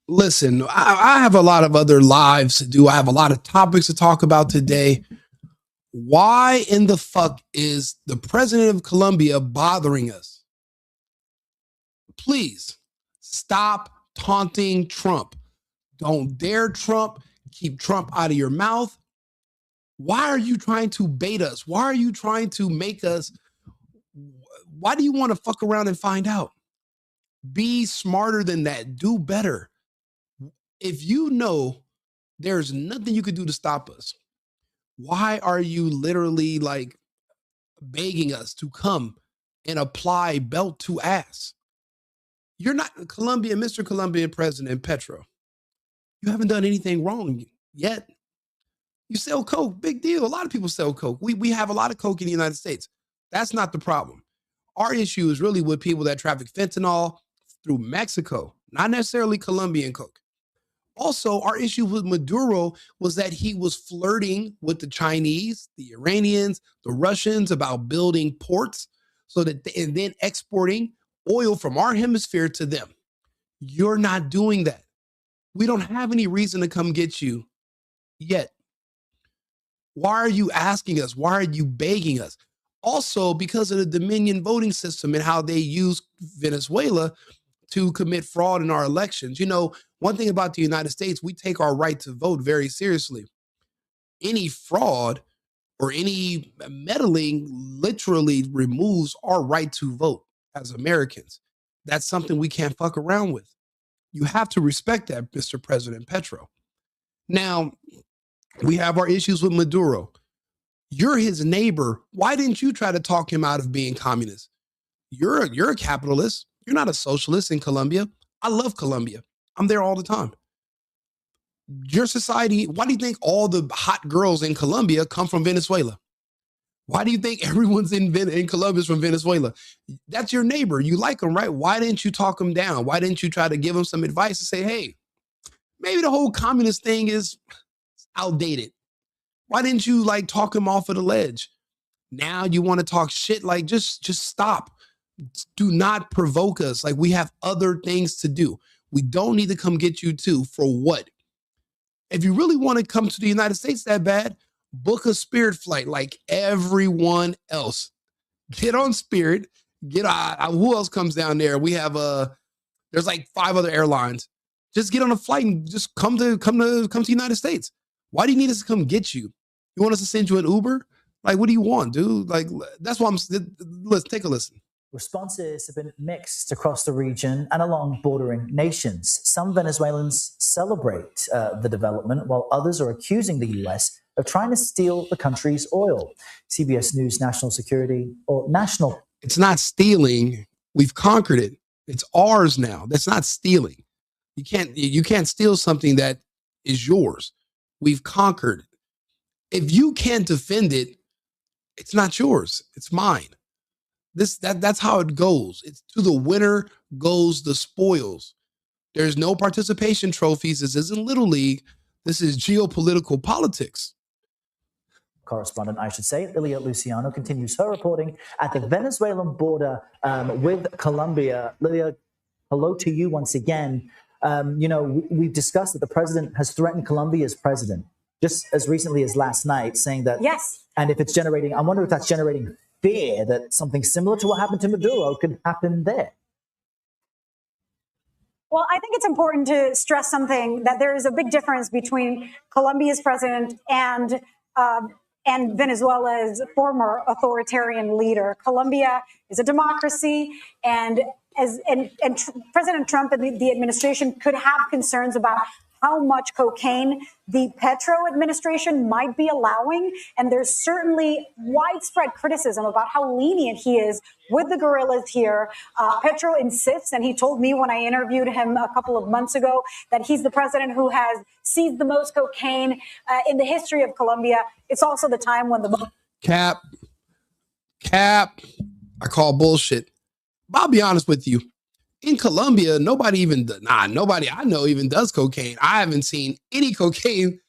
Listen, I have a lot of other lives to do. I have a lot of topics to talk about today. Why in the fuck is the president of Colombia bothering us? Please stop taunting Trump. Don't dare Trump. Keep Trump out of your mouth. Why are you trying to bait us? Why are you trying to make us? Why do you want to fuck around and find out? Be smarter than that. Do better. If you know there's nothing you could do to stop us, why are you literally like begging us to come and apply belt to ass? You're not Colombian, Mr. Colombian President Petro. You haven't done anything wrong yet. You sell coke, big deal. A lot of people sell coke. We have a lot of coke in the United States. That's not the problem. Our issue is really with people that traffic fentanyl through Mexico, not necessarily Colombian coke. Also, our issue with Maduro was that he was flirting with the Chinese, the Iranians, the Russians about building ports so that and then exporting oil from our hemisphere to them. You're not doing that. We don't have any reason to come get you yet. Why are you asking us? Why are you begging us? Also, because of the Dominion voting system and how they use Venezuela to commit fraud in our elections. You know, one thing about the United States, we take our right to vote very seriously. Any fraud or any meddling literally removes our right to vote as Americans. That's something we can't fuck around with. You have to respect that, Mr. President Petro. Now, we have our issues with Maduro. You're his neighbor. Why didn't you try to talk him out of being communist? You're a capitalist. You're not a socialist in Colombia. I love Colombia. I'm there all the time. Your society, why do you think all the hot girls in Colombia come from Venezuela? Why do you think everyone's in Colombia is from Venezuela? That's your neighbor. You like them, right? Why didn't you talk them down? Why didn't you try to give them some advice and say, hey, maybe the whole communist thing is outdated? Why didn't you like talk him off of the ledge? Now you want to talk shit, like just stop. Do not provoke us. Like, we have other things to do. We don't need to come get you too. For what? If you really want to come to the United States that bad, book a Spirit flight like everyone else. Get on Spirit. Get who else comes down there? We have there's like 5 other airlines. Just get on a flight and just come to the United States. Why do you need us to come get you? You want us to send you an Uber? Like, what do you want, dude? Like, that's why let's take a listen. Responses have been mixed across the region and along bordering nations. Some Venezuelans celebrate the development, while others are accusing the U.S. of trying to steal the country's oil. CBS News national security or national. It's not stealing. We've conquered it. It's ours now. That's not stealing. You can't steal something that is yours. We've conquered. If you can't defend it, it's not yours. It's mine. That's how it goes. It's to the winner goes the spoils. There's no participation trophies. This isn't Little League. This is geopolitical politics. Correspondent, I should say, Lilia Luciano continues her reporting at the Venezuelan border with Colombia. Lilia, hello to you once again. We've discussed that the president has threatened Colombia's president just as recently as last night, saying that yes. And if it's generating, I wonder if that's generating fear that something similar to what happened to Maduro could happen there. Well, I think it's important to stress something, that there is a big difference between Colombia's president and Venezuela's former authoritarian leader. Colombia is a democracy, and President Trump and the administration could have concerns about how much cocaine the Petro administration might be allowing. And there's certainly widespread criticism about how lenient he is with the guerrillas here. Petro insists, and he told me when I interviewed him a couple of months ago, that he's the president who has seized the most cocaine in the history of Colombia. It's also the time when the... Cap. I call bullshit. I'll be honest with you. In Colombia, nobody I know even does cocaine. I haven't seen any cocaine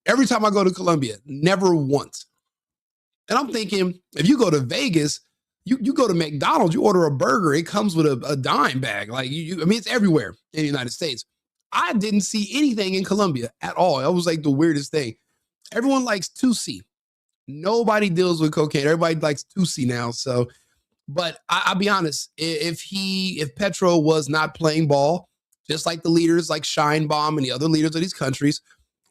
every time I go to Colombia. Never once. And I'm thinking, if you go to Vegas, you go to McDonald's, you order a burger, it comes with a dime bag. Like, it's everywhere in the United States. I didn't see anything in Colombia at all. That was like the weirdest thing. Everyone likes 2C. Nobody deals with cocaine. Everybody likes 2C now. So, but I'll be honest, if Petro was not playing ball, just like the leaders like Scheinbaum and the other leaders of these countries,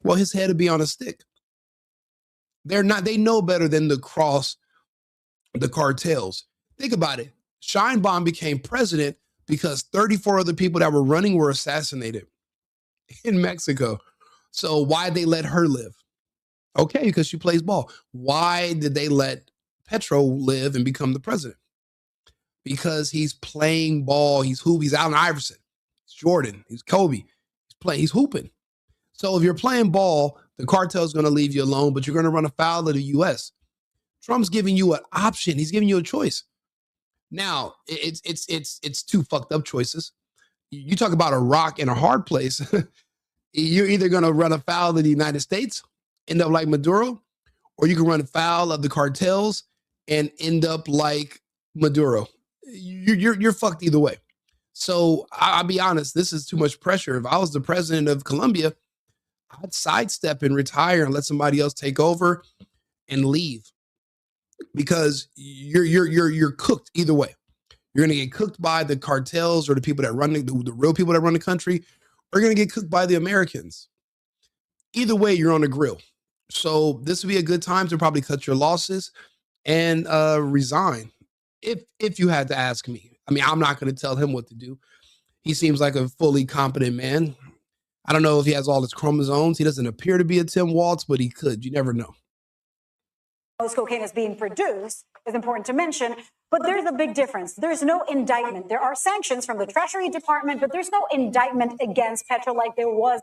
well, his head would be on a stick. They know better than to cross the cartels. Think about it. Scheinbaum became president because 34 other people that were running were assassinated in Mexico. So why they let her live? Okay, because she plays ball. Why did they let Petro live and become the president? Because he's playing ball. He's Allen Iverson. He's Jordan. He's Kobe. He's hooping. So if you're playing ball, the cartel's going to leave you alone, but you're going to run afoul of the U.S. Trump's giving you an option. He's giving you a choice. Now, it's two fucked up choices. You talk about a rock and a hard place. You're either going to run afoul of the United States, end up like Maduro, or you can run afoul of the cartels and end up like Maduro. You're fucked either way. So I'll be honest, this is too much pressure. If I was the president of Colombia, I'd sidestep and retire and let somebody else take over and leave, because you're cooked either way. You're going to get cooked by the cartels or the people that run the real people that run the country, or you're going to get cooked by the Americans. Either way, you're on the grill. So this would be a good time to probably cut your losses and resign. If you had to ask me. I mean, I'm not going to tell him what to do. He seems like a fully competent man. I don't know if he has all his chromosomes. He doesn't appear to be a Tim Waltz, but he could. You never know. Most cocaine is being produced is important to mention, but there's a big difference. There's no indictment. There are sanctions from the Treasury Department, but there's no indictment against Petro like there was.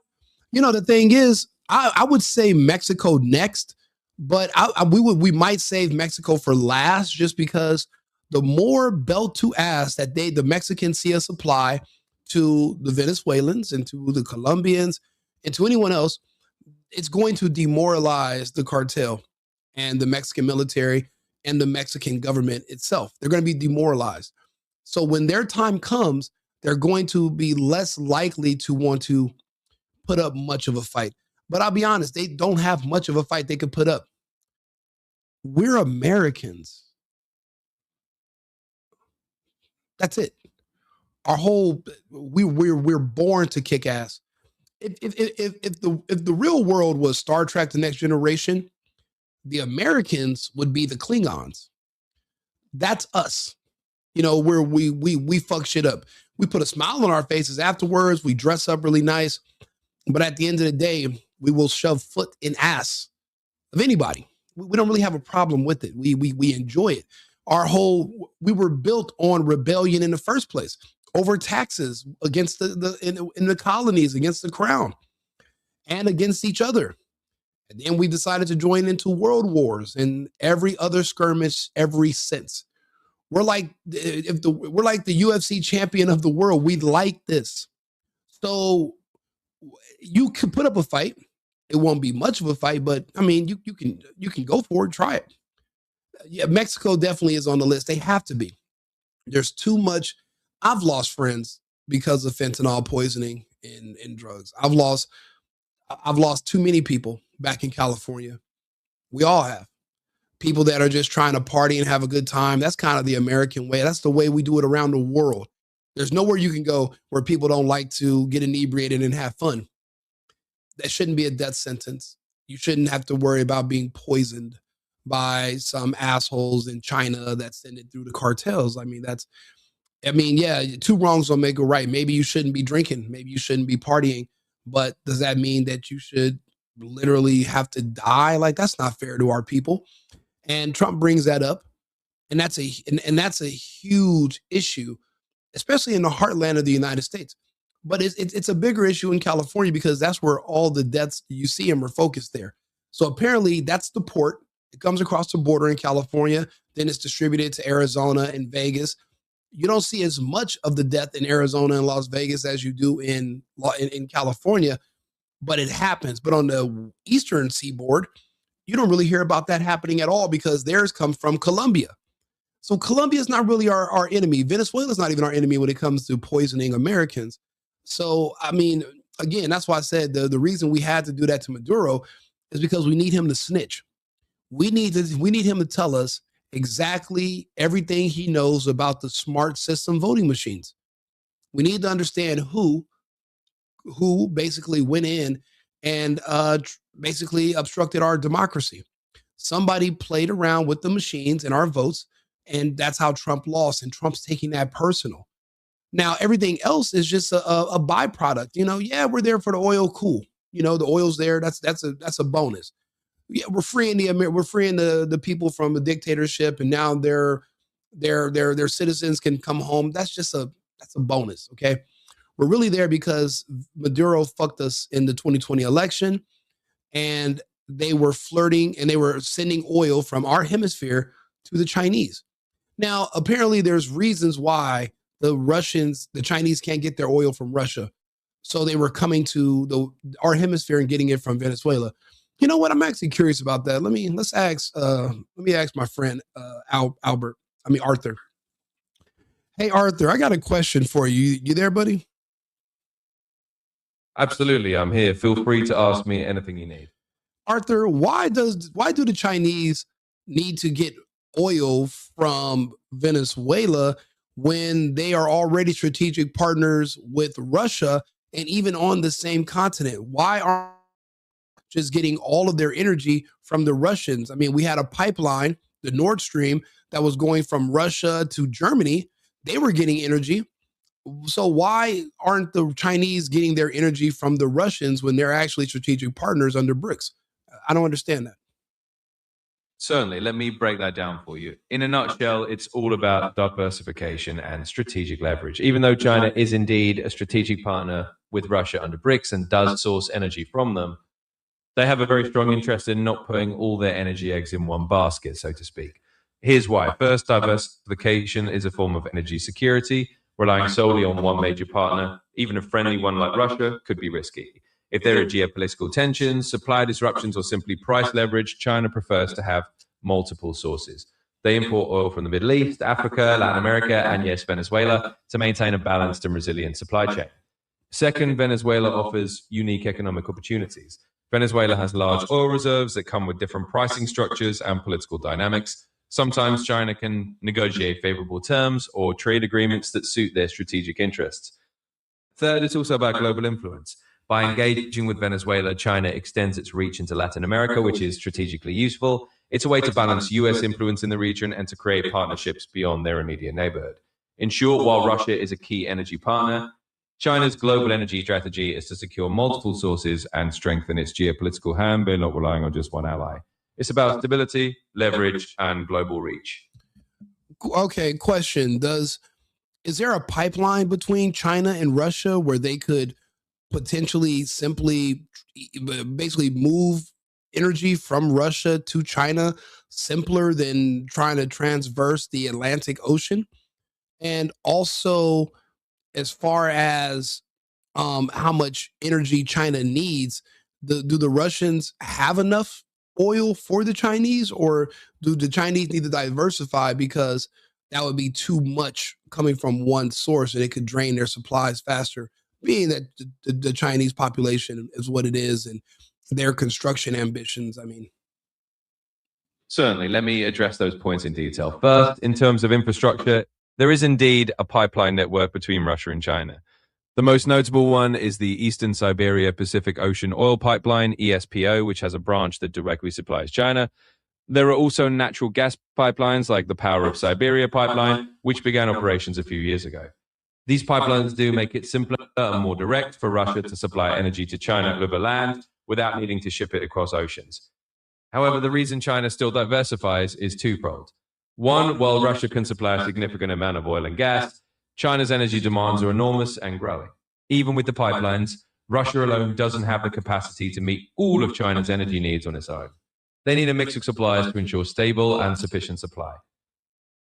You know, the thing is, I would say Mexico next, but we might save Mexico for last, just because the more belt to ass that the Mexicans see us apply to the Venezuelans and to the Colombians and to anyone else, it's going to demoralize the cartel and the Mexican military and the Mexican government itself. They're going to be demoralized. So when their time comes, they're going to be less likely to want to put up much of a fight. But I'll be honest, they don't have much of a fight they could put up. We're Americans. That's it. Our whole we're born to kick ass. If the real world was Star Trek: The Next Generation, the Americans would be the Klingons. That's us. You know, where we fuck shit up. We put a smile on our faces afterwards. We dress up really nice, but at the end of the day, we will shove foot in ass of anybody. We don't really have a problem with it. We enjoy it. We were built on rebellion in the first place, over taxes against in the colonies, against the crown, and against each other. And then we decided to join into world wars and every other skirmish ever since. We're like the UFC champion of the world. We like this. So you can put up a fight. It won't be much of a fight, but I mean, you can go for it, try it. Yeah, Mexico definitely is on the list. They have to be. There's too much. I've lost friends because of fentanyl poisoning and drugs. I've lost too many people back in California. We all have. People that are just trying to party and have a good time. That's kind of the American way. That's the way we do it around the world. There's nowhere you can go where people don't like to get inebriated and have fun. That shouldn't be a death sentence. You shouldn't have to worry about being poisoned by some assholes in China that send it through the cartels. I mean, yeah, two wrongs don't make a right. Maybe you shouldn't be drinking. Maybe you shouldn't be partying. But does that mean that you should literally have to die? Like, that's not fair to our people. And Trump brings that up. And that's a huge issue, especially in the heartland of the United States. But it's a bigger issue in California because that's where all the deaths you see them are focused there. So apparently that's the port. It comes across the border in California. Then it's distributed to Arizona and Vegas. You don't see as much of the death in Arizona and Las Vegas as you do in California, but it happens. But on the eastern seaboard, you don't really hear about that happening at all because theirs comes from Colombia. So Colombia is not really our enemy. Venezuela is not even our enemy when it comes to poisoning Americans. So, I mean, again, that's why I said the reason we had to do that to Maduro is because we need him to snitch. We need him to tell us exactly everything he knows about the smart system voting machines. We need to understand who basically went in and basically obstructed our democracy. Somebody played around with the machines and our votes, and that's how Trump lost. And Trump's taking that personal. Now, everything else is just a byproduct. Yeah, we're there for the oil, cool. The oil's there. That's a bonus. Yeah, we're freeing the people from a dictatorship, and now their citizens can come home. That's a bonus. Okay, we're really there because Maduro fucked us in the 2020 election, and they were flirting and they were sending oil from our hemisphere to the Chinese. Now, apparently, there's reasons why the Chinese can't get their oil from Russia. So they were coming to our hemisphere and getting it from Venezuela. You know what? I'm actually curious about that. Let me ask my friend Arthur. Hey, Arthur, I got a question for you. You there, buddy? Absolutely, I'm here. Feel free to ask me anything you need. Arthur, why do the Chinese need to get oil from Venezuela when they are already strategic partners with Russia and even on the same continent? Why aren't they just getting all of their energy from the Russians? I mean, we had a pipeline, the Nord Stream, that was going from Russia to Germany. They were getting energy. So why aren't the Chinese getting their energy from the Russians when they're actually strategic partners under BRICS? I don't understand that. Certainly. Let me break that down for you. In a nutshell, it's all about diversification and strategic leverage. Even though China is indeed a strategic partner with Russia under BRICS and does source energy from them, they have a very strong interest in not putting all their energy eggs in one basket, so to speak. Here's why. First, diversification is a form of energy security. Relying solely on one major partner, even a friendly one like Russia, could be risky. If there are geopolitical tensions, supply disruptions, or simply price leverage, China prefers to have multiple sources. They import oil from the Middle East, Africa, Latin America, and yes, Venezuela, to maintain a balanced and resilient supply chain. Second, Venezuela offers unique economic opportunities. Venezuela has large oil reserves that come with different pricing structures and political dynamics. Sometimes China can negotiate favorable terms or trade agreements that suit their strategic interests. Third, it's also about global influence. By engaging with Venezuela, China extends its reach into Latin America, which is strategically useful. It's a way to balance US influence in the region and to create partnerships beyond their immediate neighborhood. In short, while Russia is a key energy partner, China's global energy strategy is to secure multiple sources and strengthen its geopolitical hand by not relying on just one ally. It's about stability, leverage, and global reach. Okay, question. Is there a pipeline between China and Russia where they could potentially simply basically move energy from Russia to China simpler than trying to transverse the Atlantic Ocean? And also, as far as how much energy China needs, do the Russians have enough oil for the Chinese, or do the Chinese need to diversify because that would be too much coming from one source and it could drain their supplies faster, being that the Chinese population is what it is and their construction ambitions? I mean, certainly. Let me address those points in detail. First, in terms of infrastructure, there is indeed a pipeline network between Russia and China. The most notable one is the Eastern Siberia Pacific Ocean Oil Pipeline, ESPO, which has a branch that directly supplies China. There are also natural gas pipelines like the Power of Siberia pipeline, which began operations a few years ago. These pipelines do make it simpler and more direct for Russia to supply energy to China over land without needing to ship it across oceans. However, the reason China still diversifies is twofold. One, while Russia can supply a significant amount of oil and gas, China's energy demands are enormous and growing. Even with the pipelines, Russia alone doesn't have the capacity to meet all of China's energy needs on its own. They need a mix of suppliers to ensure stable and sufficient supply.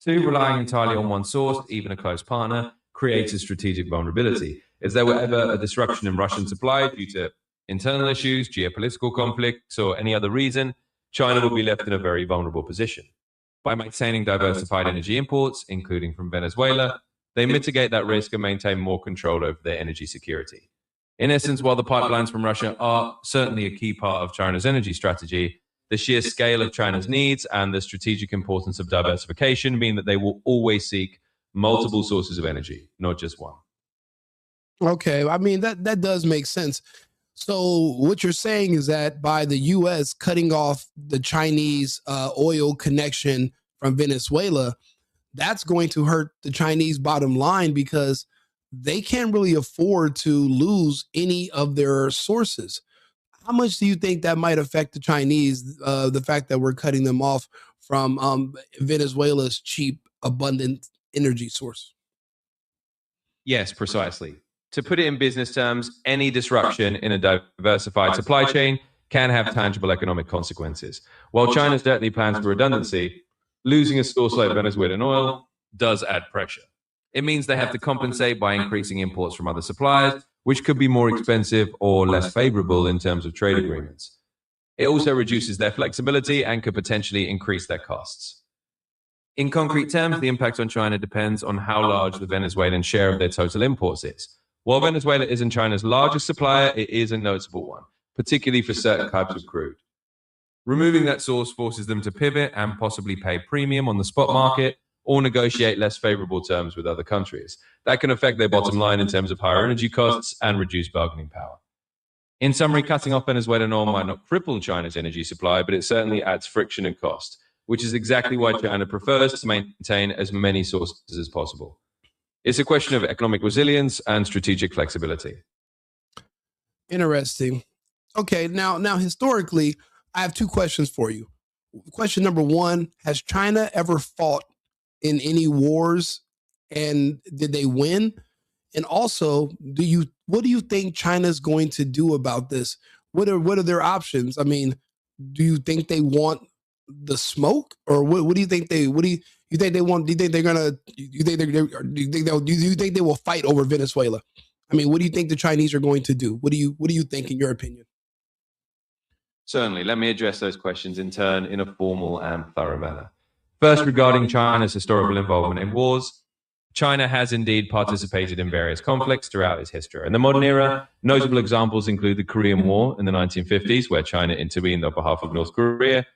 Two, relying entirely on one source, even a close partner, creates a strategic vulnerability. If there were ever a disruption in Russian supply due to internal issues, geopolitical conflicts, or any other reason, China would be left in a very vulnerable position. By maintaining diversified energy imports, including from Venezuela, they mitigate that risk and maintain more control over their energy security. In essence, while the pipelines from Russia are certainly a key part of China's energy strategy, the sheer scale of China's needs and the strategic importance of diversification mean that they will always seek multiple sources of energy, not just one. Okay, I mean that does make sense. So what you're saying is that by the U.S. cutting off the Chinese oil connection from Venezuela, that's going to hurt the Chinese bottom line because they can't really afford to lose any of their sources. How much do you think that might affect the Chinese, the fact that we're cutting them off from Venezuela's cheap, abundant energy source? Yes, precisely. To put it in business terms, any disruption in a diversified supply chain can have tangible economic consequences. While China certainly plans for redundancy, losing a source like Venezuelan oil does add pressure. It means they have to compensate by increasing imports from other suppliers, which could be more expensive or less favorable in terms of trade agreements. It also reduces their flexibility and could potentially increase their costs. In concrete terms, the impact on China depends on how large the Venezuelan share of their total imports is. While Venezuela isn't China's largest supplier, it is a noticeable one, particularly for certain types of crude. Removing that source forces them to pivot and possibly pay premium on the spot market or negotiate less favorable terms with other countries. That can affect their bottom line in terms of higher energy costs and reduced bargaining power. In summary, cutting off Venezuelan oil might not cripple China's energy supply, but it certainly adds friction and cost, which is exactly why China prefers to maintain as many sources as possible. It's a question of economic resilience and strategic flexibility. Interesting. Okay, now historically, I have two questions for you. Question number one, has China ever fought in any wars and did they win? And also, what do you think China's going to do about this? What are their options? I mean, do you think they want the smoke, or what do you think they want? Do you think they're gonna? Do you think they will fight over Venezuela? I mean, what do you think the Chinese are going to do? What do you think, in your opinion? Certainly. Let me address those questions in turn in a formal and thorough manner. First, regarding China's historical involvement in wars, China has indeed participated in various conflicts throughout its history. In the modern era, notable examples include the Korean War in the 1950s, where China intervened on behalf of North Korea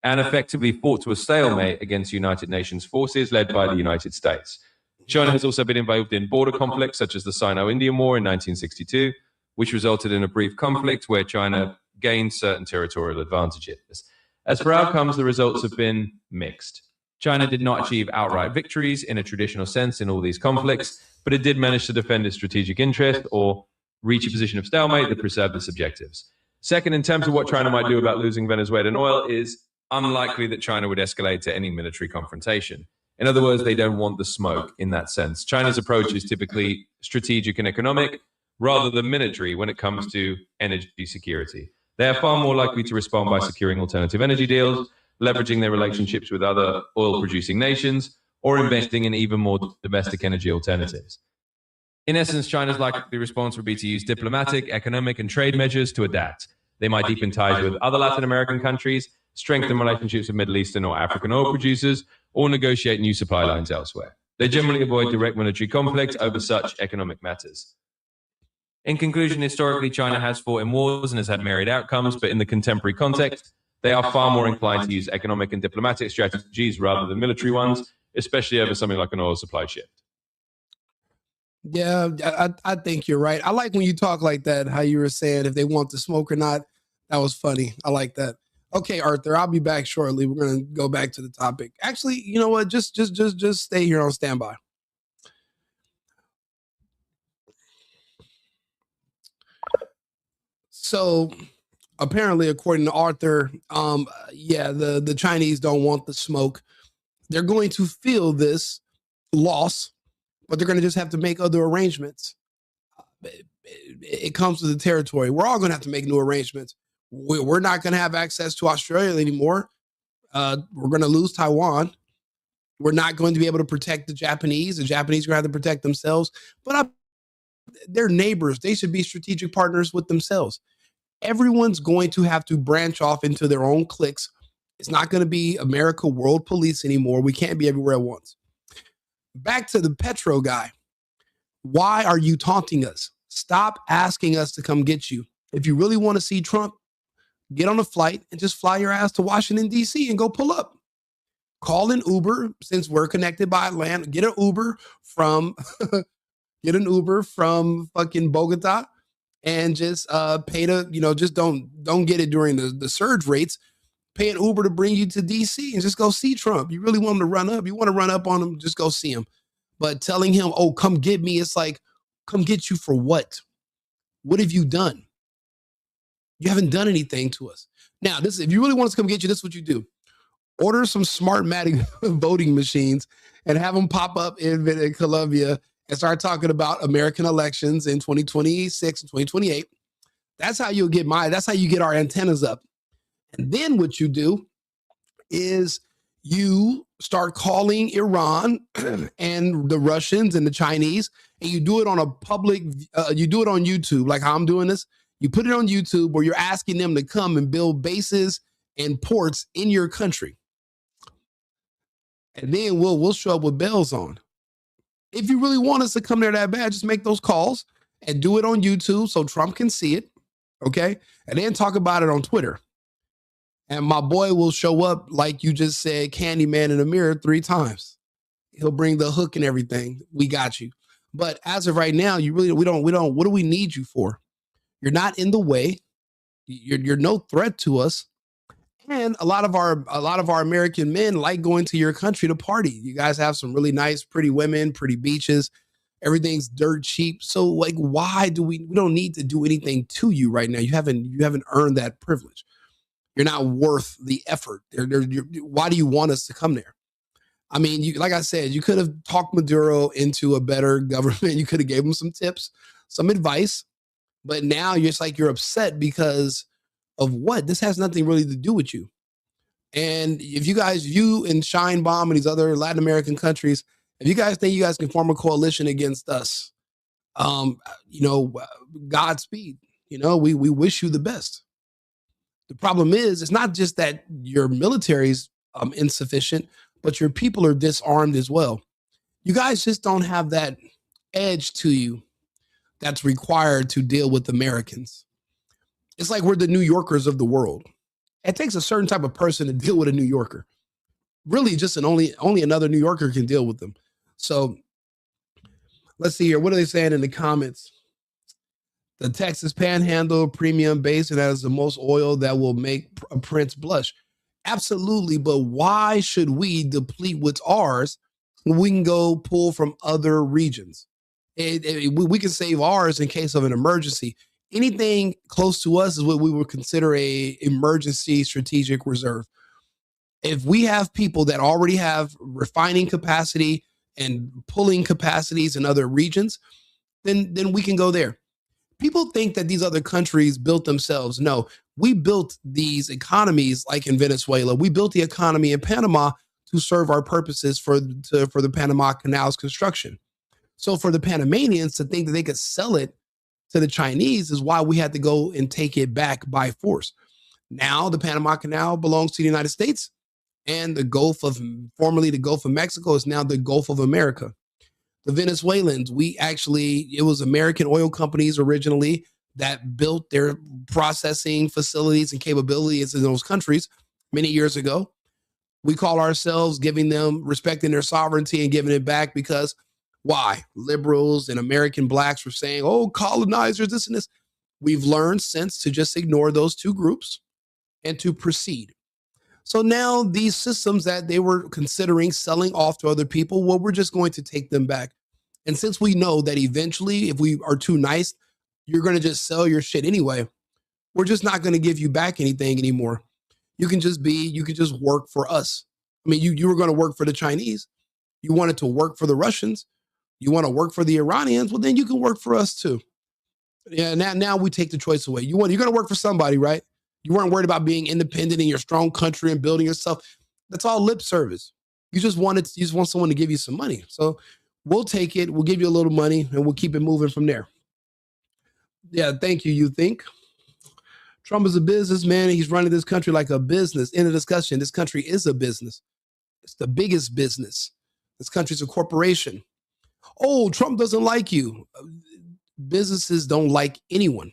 and effectively fought to a stalemate against United Nations forces led by the United States. China has also been involved in border conflicts such as the Sino-Indian War in 1962, which resulted in a brief conflict where China gained certain territorial advantages. As for outcomes, the results have been mixed. China did not achieve outright victories in a traditional sense in all these conflicts, but it did manage to defend its strategic interest or reach a position of stalemate that preserved its objectives. Second, in terms of what China might do about losing Venezuelan oil, is unlikely that China would escalate to any military confrontation. In other words, they don't want the smoke in that sense. China's approach is typically strategic and economic rather than military when it comes to energy security. They are far more likely to respond by securing alternative energy deals, leveraging their relationships with other oil-producing nations, or investing in even more domestic energy alternatives. In essence, China's likely response would be to use diplomatic, economic, and trade measures to adapt. They might deepen ties with other Latin American countries, strengthen relationships with Middle Eastern or African oil producers, or negotiate new supply lines elsewhere. They generally avoid direct military conflict over such economic matters. In conclusion, historically, China has fought in wars and has had myriad outcomes, but in the contemporary context, they are far more inclined to use economic and diplomatic strategies rather than military ones, especially over something like an oil supply shift. Yeah, I think you're right. I like when you talk like that, how you were saying if they want the smoke or not. That was funny. I like that. Okay, Arthur, I'll be back shortly. We're going to go back to the topic. Actually, you know what? Just stay here on standby. So apparently, according to Arthur, the Chinese don't want the smoke. They're going to feel this loss, but they're going to just have to make other arrangements. It comes to the territory. We're all going to have to make new arrangements. We're not going to have access to Australia anymore. We're going to lose Taiwan. We're not going to be able to protect the Japanese. The Japanese are going to have to protect themselves. But they're neighbors. They should be strategic partners with themselves. Everyone's going to have to branch off into their own cliques. It's not going to be America world police anymore. We can't be everywhere at once. Back to the Petro guy. Why are you taunting us? Stop asking us to come get you. If you really want to see Trump, get on a flight and just fly your ass to Washington, D.C. and go pull up. Call an Uber, since we're connected by Atlanta. Get an Uber from fucking Bogota and just pay to, just don't get it during the surge rates. Pay an Uber to bring you to DC and just go see Trump. You really want him to run up? You want to run up on him? Just go see him. But telling him, oh, come get me, it's like, come get you for what? What have you done? You haven't done anything to us. Now, if you really want us to come get you, this is what you do. Order some Smartmatic voting machines and have them pop up in Colombia and start talking about American elections in 2026 and 2028. That's how you get our antennas up. And then what you do is you start calling Iran and the Russians and the Chinese, and you do it on a public, you do it on YouTube, like how I'm doing this. You put it on YouTube where you're asking them to come and build bases and ports in your country. And then we'll show up with bells on. If you really want us to come there that bad, just make those calls and do it on YouTube so Trump can see it, okay? And then talk about it on Twitter. And my boy will show up, like you just said, Candyman in the mirror 3 times. He'll bring the hook and everything. We got you. But as of right now, we don't, what do we need you for? You're not in the way. You're no threat to us. And a lot of our American men like going to your country to party. You guys have some really nice, pretty women, pretty beaches. Everything's dirt cheap. So like, why do we don't need to do anything to you right now? You haven't earned that privilege. You're not worth the effort. Why do you want us to come there? I mean, like I said, you could have talked Maduro into a better government. You could have gave him some tips, some advice. But now you're upset because of what? This has nothing really to do with you. And if you and Shine Bomb and these other Latin American countries, if you guys think you guys can form a coalition against us, Godspeed. We wish you the best. The problem is, it's not just that your military's insufficient, but your people are disarmed as well. You guys just don't have that edge to you that's required to deal with Americans. It's like we're the New Yorkers of the world. It takes a certain type of person to deal with a New Yorker. Really, just only another New Yorker can deal with them. So let's see here. What are they saying in the comments? The Texas Panhandle Premium Basin has the most oil that will make a prince blush. Absolutely, but why should we deplete what's ours when we can go pull from other regions? We can save ours in case of an emergency. Anything close to us is what we would consider a emergency strategic reserve. If we have people that already have refining capacity and pulling capacities in other regions, then we can go there. People think that these other countries built themselves. No, we built these economies like in Venezuela. We built the economy in Panama to serve our purposes for the Panama Canal's construction. So for the Panamanians to think that they could sell it to the Chinese is why we had to go and take it back by force. Now the Panama Canal belongs to the United States, and formerly the Gulf of Mexico is now the Gulf of America. The Venezuelans, it was American oil companies originally that built their processing facilities and capabilities in those countries many years ago. We call ourselves respecting their sovereignty and giving it back because why? Liberals and American blacks were saying, oh, colonizers, this and this. We've learned since to just ignore those two groups and to proceed. So now these systems that they were considering selling off to other people, well, we're just going to take them back. And since we know that eventually, if we are too nice, you're going to just sell your shit anyway, we're just not going to give you back anything anymore. You can just work for us. I mean, you were going to work for the Chinese. You wanted to work for the Russians. You want to work for the Iranians. Well, then you can work for us too. Yeah. Now we take the choice away. You're going to work for somebody, right? You weren't worried about being independent in your strong country and building yourself. That's all lip service. You just want someone to give you some money. So we'll take it. We'll give you a little money and we'll keep it moving from there. Yeah. Thank you. You think Trump is a businessman and he's running this country like a business. In a discussion, this country is a business. It's the biggest business. This country's a corporation. Oh, Trump doesn't like you. businesses don't like anyone.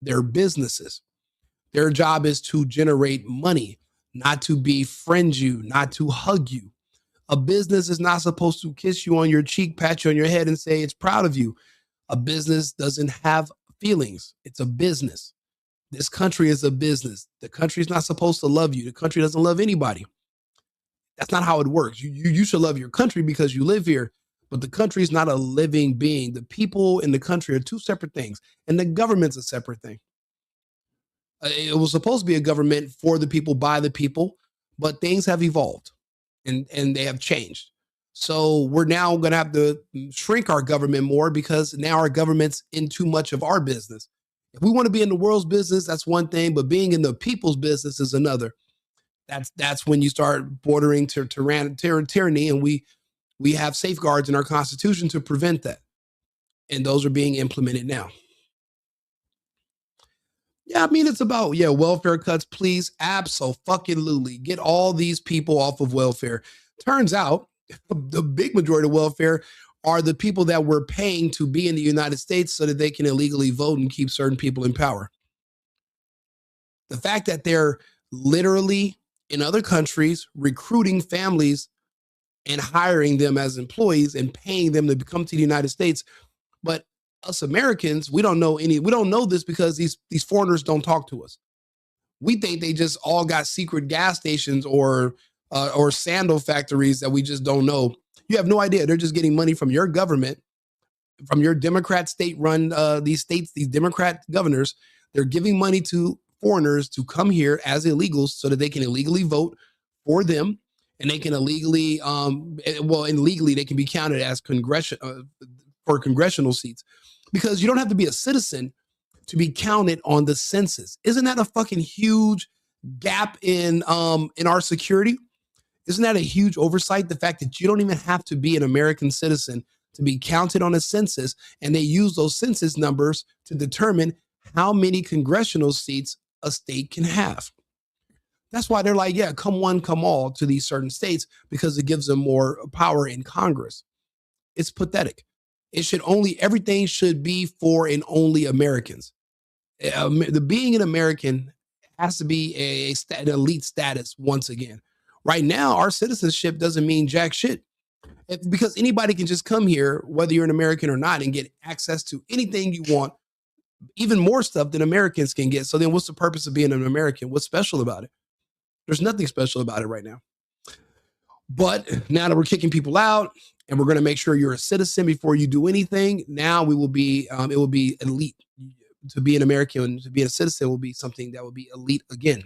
They're businesses. Their job is to generate money, not to befriend you, not to hug you. A business is not supposed to kiss you on your cheek, pat you on your head, and say it's proud of you. A business doesn't have feelings. It's a business. This country is a business. The country is not supposed to love you. The country doesn't love anybody. That's not how it works. You should love your country because you live here, but the country is not a living being. The people in the country are two separate things, and the government's a separate thing. It was supposed to be a government for the people, by the people, but things have evolved and they have changed. So we're now going to have to shrink our government more because now our government's in too much of our business. If we want to be in the world's business, that's one thing, but being in the people's business is another. That's when you start bordering to tyranny, and we have safeguards in our Constitution to prevent that. And those are being implemented now. Yeah, I mean, it's about, welfare cuts, please. Abso-fucking-lutely. Get all these people off of welfare. Turns out the big majority of welfare are the people that we're paying to be in the United States so that they can illegally vote and keep certain people in power. The fact that they're literally in other countries recruiting families and hiring them as employees and paying them to come to the United States. But us Americans, we don't know this because these foreigners don't talk to us. We think they just all got secret gas stations or sandal factories that we just don't know. You have no idea. They're just getting money from your government, from your Democrat state-run these states, these Democrat governors. They're giving money to foreigners to come here as illegals so that they can illegally vote for them, and they can illegally, legally they can be counted as for congressional seats, because you don't have to be a citizen to be counted on the census. Isn't that a fucking huge gap in our security? Isn't that a huge oversight? The fact that you don't even have to be an American citizen to be counted on a census, and they use those census numbers to determine how many congressional seats a state can have. That's why they're like, yeah, come one, come all to these certain states, because it gives them more power in Congress. It's pathetic. Everything should be for and only Americans. The being an American has to be an elite status once again. Right now, our citizenship doesn't mean jack shit, because anybody can just come here, whether you're an American or not, and get access to anything you want, even more stuff than Americans can get. So then what's the purpose of being an American? What's special about it? There's nothing special about it right now. But now that we're kicking people out and we're going to make sure you're a citizen before you do anything, now it will be elite. To be an American, to be a citizen will be something that will be elite again.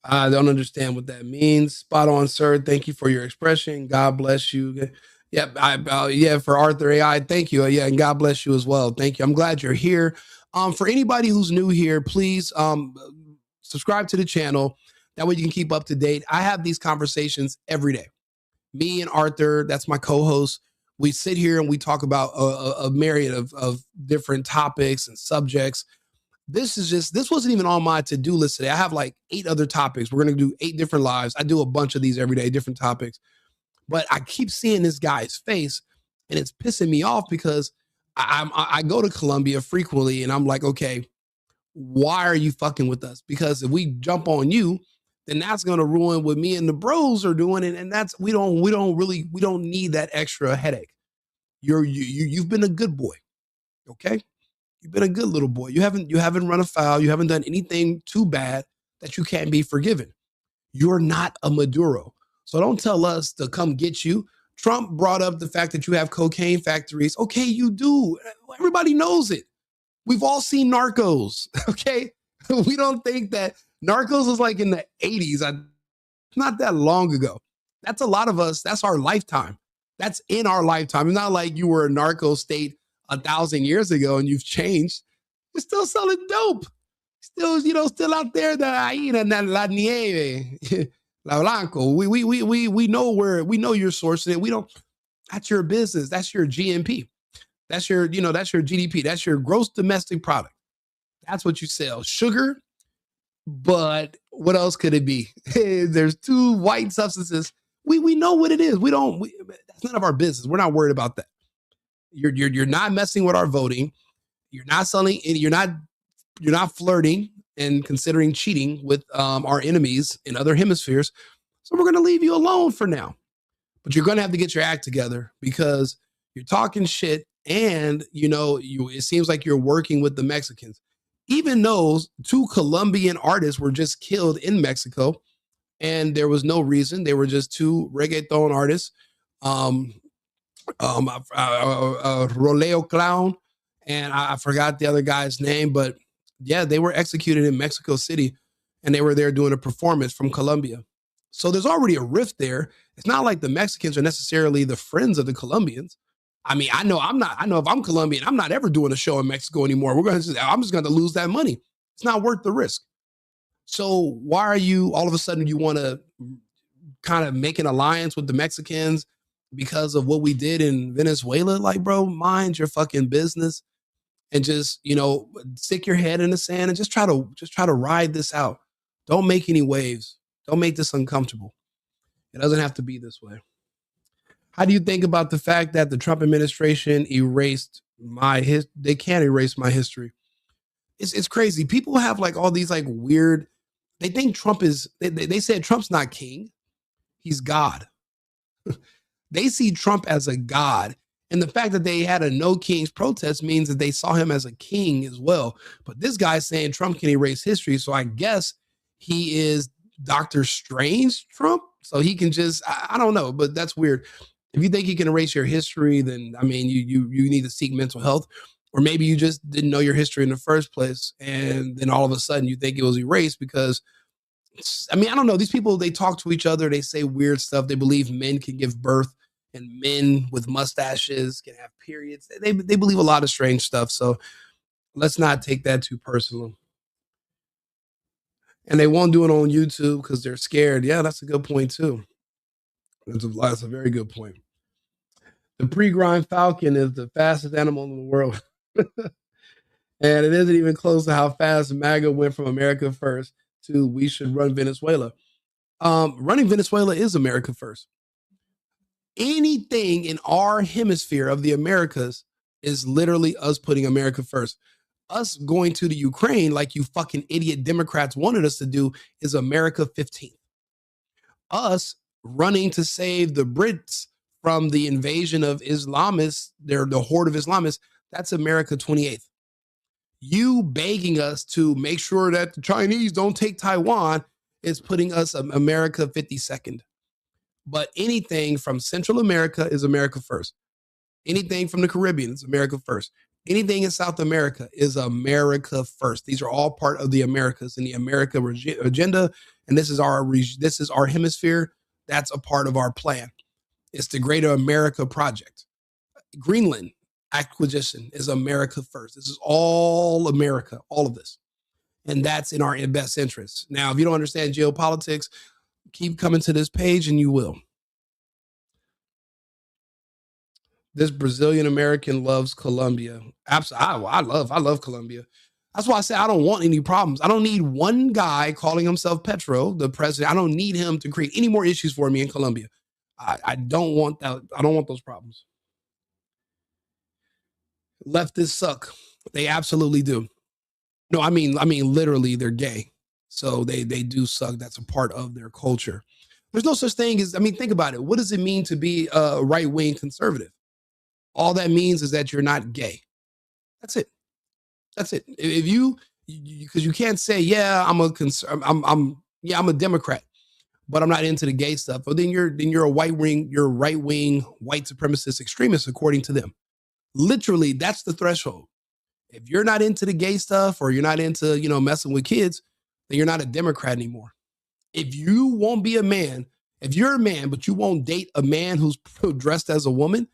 I don't understand what that means. Spot on, sir. Thank you for your expression. God bless you. Yeah, for Arthur AI, thank you. Yeah, and God bless you as well. Thank you. I'm glad you're here. For anybody who's new here, please subscribe to the channel. That way you can keep up to date. I have these conversations every day. Me and Arthur, that's my co-host. We sit here and we talk about a myriad of different topics and subjects. This wasn't even on my to-do list today. I have like 8 other topics. We're going to do 8 different lives. I do a bunch of these every day, different topics. But I keep seeing this guy's face, and it's pissing me off because I go to Colombia frequently, and I'm like, okay, why are you fucking with us? Because if we jump on you, then that's going to ruin what me and the bros are doing, and that's we don't need that extra headache. You've been a good boy, okay? You've been a good little boy. You haven't run afoul. You haven't done anything too bad that you can't be forgiven. You're not a Maduro. So don't tell us to come get you. Trump brought up the fact that you have cocaine factories. Okay, you do. Everybody knows it. We've all seen Narcos, okay? We don't think that Narcos was like in the 80s. Not that long ago. That's a lot of us. That's our lifetime. That's in our lifetime. It's not like you were a narco state 1,000 years ago and you've changed. You're still selling dope. Still out there. La nieve, la blanco. We know you're sourcing it. We don't. That's your business. That's your GNP. That's your GDP. That's your gross domestic product. That's what you sell. Sugar. But what else could it be? There's 2 white substances We know what it is. That's none of our business. We're not worried about that. You're not messing with our voting. You're not selling. You're not flirting and considering cheating with our enemies in other hemispheres. So we're going to leave you alone for now. But you're going to have to get your act together because you're talking shit, and it seems like you're working with the Mexicans. Even those 2 Colombian artists were just killed in Mexico, and there was no reason. They were just 2 reggaeton artists, Roleo Clown, and I forgot the other guy's name, but yeah, they were executed in Mexico City, and they were there doing a performance from Colombia. So there's already a rift there. It's not like the Mexicans are necessarily the friends of the Colombians. I mean, I know if I'm Colombian, I'm not ever doing a show in Mexico anymore. I'm just going to lose that money. It's not worth the risk. So why are you all of a sudden you want to kind of make an alliance with the Mexicans because of what we did in Venezuela? Like, bro, mind your fucking business and just, stick your head in the sand and just try to ride this out. Don't make any waves. Don't make this uncomfortable. It doesn't have to be this way. How do you think about the fact that the Trump administration erased they can't erase my history? It's crazy. People have like all these like weird, they think Trump is, they said Trump's not king. He's God. They see Trump as a god. And the fact that they had a no kings protest means that they saw him as a king as well. But this guy's saying Trump can erase history. So I guess he is Dr. Strange Trump. So he can just, I don't know, but that's weird. If you think he can erase your history, then I mean, you need to seek mental health, or maybe you just didn't know your history in the first place, and then all of a sudden you think it was erased because, I mean, I don't know. These people, they talk to each other, they say weird stuff. They believe men can give birth, and men with mustaches can have periods. They believe a lot of strange stuff. So let's not take that too personal. And they won't do it on YouTube because they're scared. Yeah, that's a good point too. That's a very good point. The pre-grind falcon is the fastest animal in the world. And it isn't even close to how fast MAGA went from America first to we should run Venezuela. Running Venezuela is America first. Anything in our hemisphere of the Americas is literally us putting America first. Us going to the Ukraine like you fucking idiot Democrats wanted us to do is America 15th. Us running to save the Brits from the invasion of Islamists, the horde of Islamists, that's America 28th. You begging us to make sure that the Chinese don't take Taiwan is putting us America 52nd. But anything from Central America is America first. Anything from the Caribbean is America first. Anything in South America is America first. These are all part of the Americas and the America agenda. And this is our hemisphere. That's a part of our plan. It's the Greater America Project. Greenland acquisition is America first. This is all America, all of this. And that's in our best interest. Now, if you don't understand geopolitics, keep coming to this page and you will. This Brazilian American loves Colombia. Absolutely. I love Colombia. That's why I say I don't want any problems. I don't need one guy calling himself Petro, the president. I don't need him to create any more issues for me in Colombia. I don't want that. I don't want those problems. Leftists suck. They absolutely do. No, I mean, literally, they're gay. So they do suck. That's a part of their culture. There's no such thing as, think about it. What does it mean to be a right-wing conservative? All that means is that you're not gay. That's it. If because you can't say, yeah, I'm a Democrat, but I'm not into the gay stuff. Well, then you're a right-wing white supremacist extremist, according to them. Literally, that's the threshold. If you're not into the gay stuff or you're not into, messing with kids, then you're not a Democrat anymore. If you won't be a man, if you're a man, but you won't date a man who's dressed as a woman,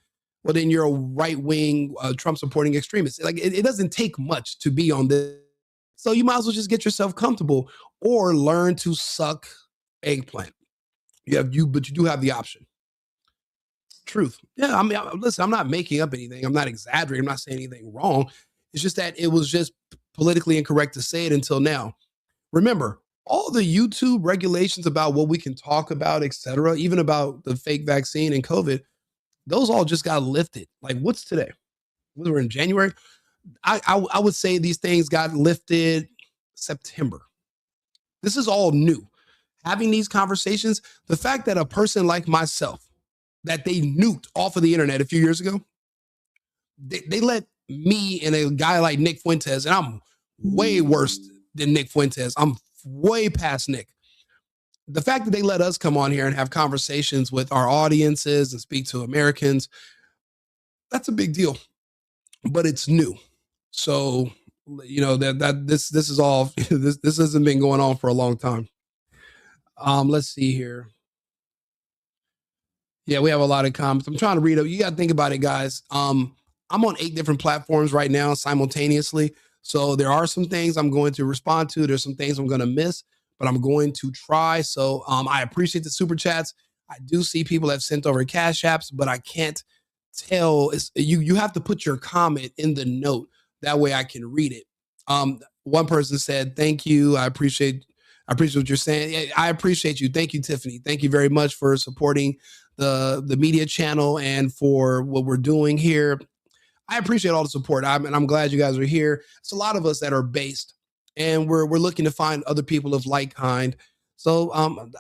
well, then you're a right-wing Trump supporting extremist. Like it doesn't take much to be on this. So you might as well just get yourself comfortable or learn to suck eggplant. But you do have the option. Truth. Yeah, listen, I'm not making up anything. I'm not exaggerating. I'm not saying anything wrong. It's just that it was just politically incorrect to say it until now. Remember, all the YouTube regulations about what we can talk about, etc., even about the fake vaccine and COVID, those all just got lifted. Like, what's today? We're in January. I would say these things got lifted September. This is all new. Having these conversations, the fact that a person like myself, that they nuked off of the internet a few years ago, they let me and a guy like Nick Fuentes, and I'm way worse than Nick Fuentes. I'm way past Nick. The fact that they let us come on here and have conversations with our audiences and speak to Americans, that's a big deal. But it's new. So, you know, that this is all this hasn't been going on for a long time. Let's see here. Yeah, we have a lot of comments. I'm trying to read up. You got to think about it, guys. I'm on 8 different platforms right now simultaneously. So there are some things I'm going to respond to. There's some things I'm going to miss, but I'm going to try. So I appreciate the super chats. I do see people have sent over cash apps, but I can't tell. You have to put your comment in the note. That way I can read it. One person said, thank you. I appreciate what you're saying. I appreciate you. Thank you, Tiffany. Thank you very much for supporting the media channel and for what we're doing here. I appreciate all the support. I'm glad you guys are here. It's a lot of us that are based, and we're looking to find other people of like kind. So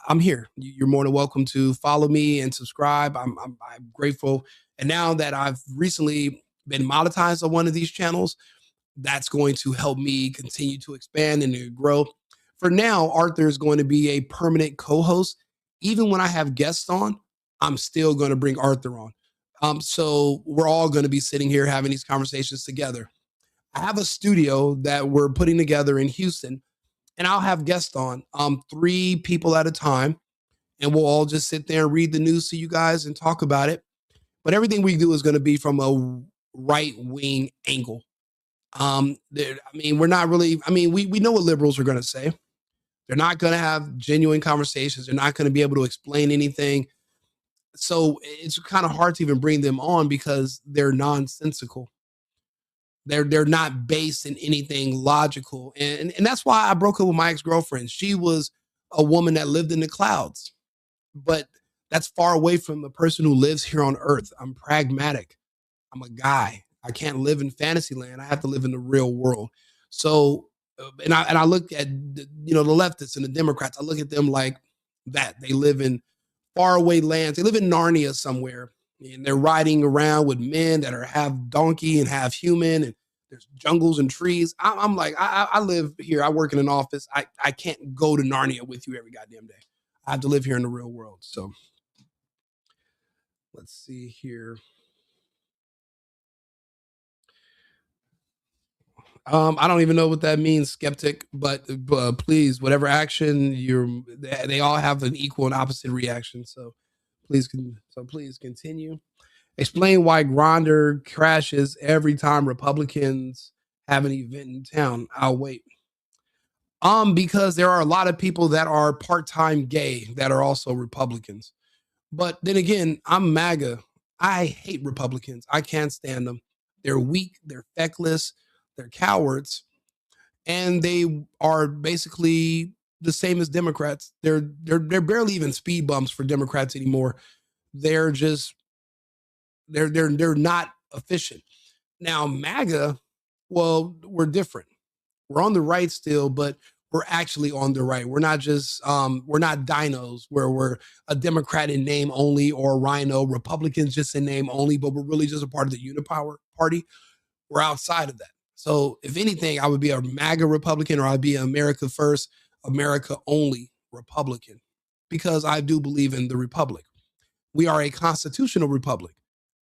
I'm here. You're more than welcome to follow me and subscribe. I'm grateful. And now that I've recently been monetized on one of these channels, that's going to help me continue to expand and to grow. For now, Arthur is going to be a permanent co-host. Even when I have guests on, I'm still going to bring Arthur on. So we're all going to be sitting here having these conversations together. I have a studio that we're putting together in Houston, and I'll have guests on, 3 people at a time, and we'll all just sit there and read the news to you guys and talk about it. But everything we do is going to be from a right-wing angle. We're not really, we know what liberals are going to say. They're not going to have genuine conversations. They're not going to be able to explain anything. So it's kind of hard to even bring them on because they're nonsensical. They're not based in anything logical. And that's why I broke up with my ex-girlfriend. She was a woman that lived in the clouds, but that's far away from the person who lives here on earth. I'm pragmatic. I'm a guy. I can't live in fantasy land. I have to live in the real world. So, and I look at the leftists and the Democrats. I look at them like that. They live in faraway lands. They live in Narnia somewhere, and they're riding around with men that are half donkey and half human, and there's jungles and trees. I'm like, I live here. I work in an office. I can't go to Narnia with you every goddamn day. I have to live here in the real world. So let's see here. I don't even know what that means, skeptic, but please, whatever action they all have an equal and opposite reaction. So please continue. Explain why Grindr crashes every time Republicans have an event in town. I'll wait. Because there are a lot of people that are part-time gay that are also Republicans. But then again, I'm MAGA. I hate Republicans. I can't stand them. They're weak. They're feckless. They're cowards, and they are basically the same as Democrats. They're barely even speed bumps for Democrats anymore. They're not efficient. Now MAGA, well, we're different. We're on the right still, but we're actually on the right. We're not just we're not dinos where we're a Democrat in name only or Rhino, Republicans just in name only, but we're really just a part of the Unipower Party. We're outside of that. So if anything, I would be a MAGA Republican, or I'd be an America First, America Only Republican, because I do believe in the Republic. We are a constitutional republic.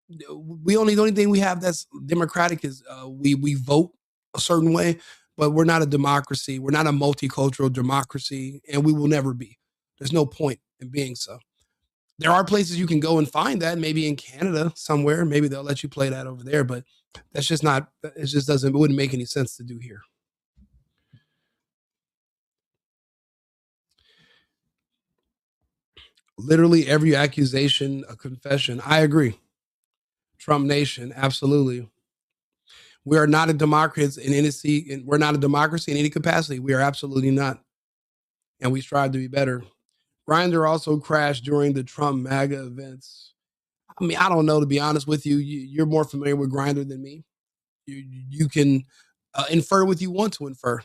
The only thing we have that's democratic is we vote a certain way, but we're not a democracy. We're not a multicultural democracy, and we will never be. There's no point in being so. There are places you can go and find that, maybe in Canada somewhere. Maybe they'll let you play that over there, but that's just not, it wouldn't make any sense to do here. Literally every accusation, a confession. I agree. Trump Nation, absolutely. We are not a democracy in any, we're not a democracy in any capacity. We are absolutely not. and we strive to be better. Grindr also crashed during the Trump MAGA events. I mean, I don't know, to be honest with you. You're more familiar with Grindr than me. You can infer what you want to infer.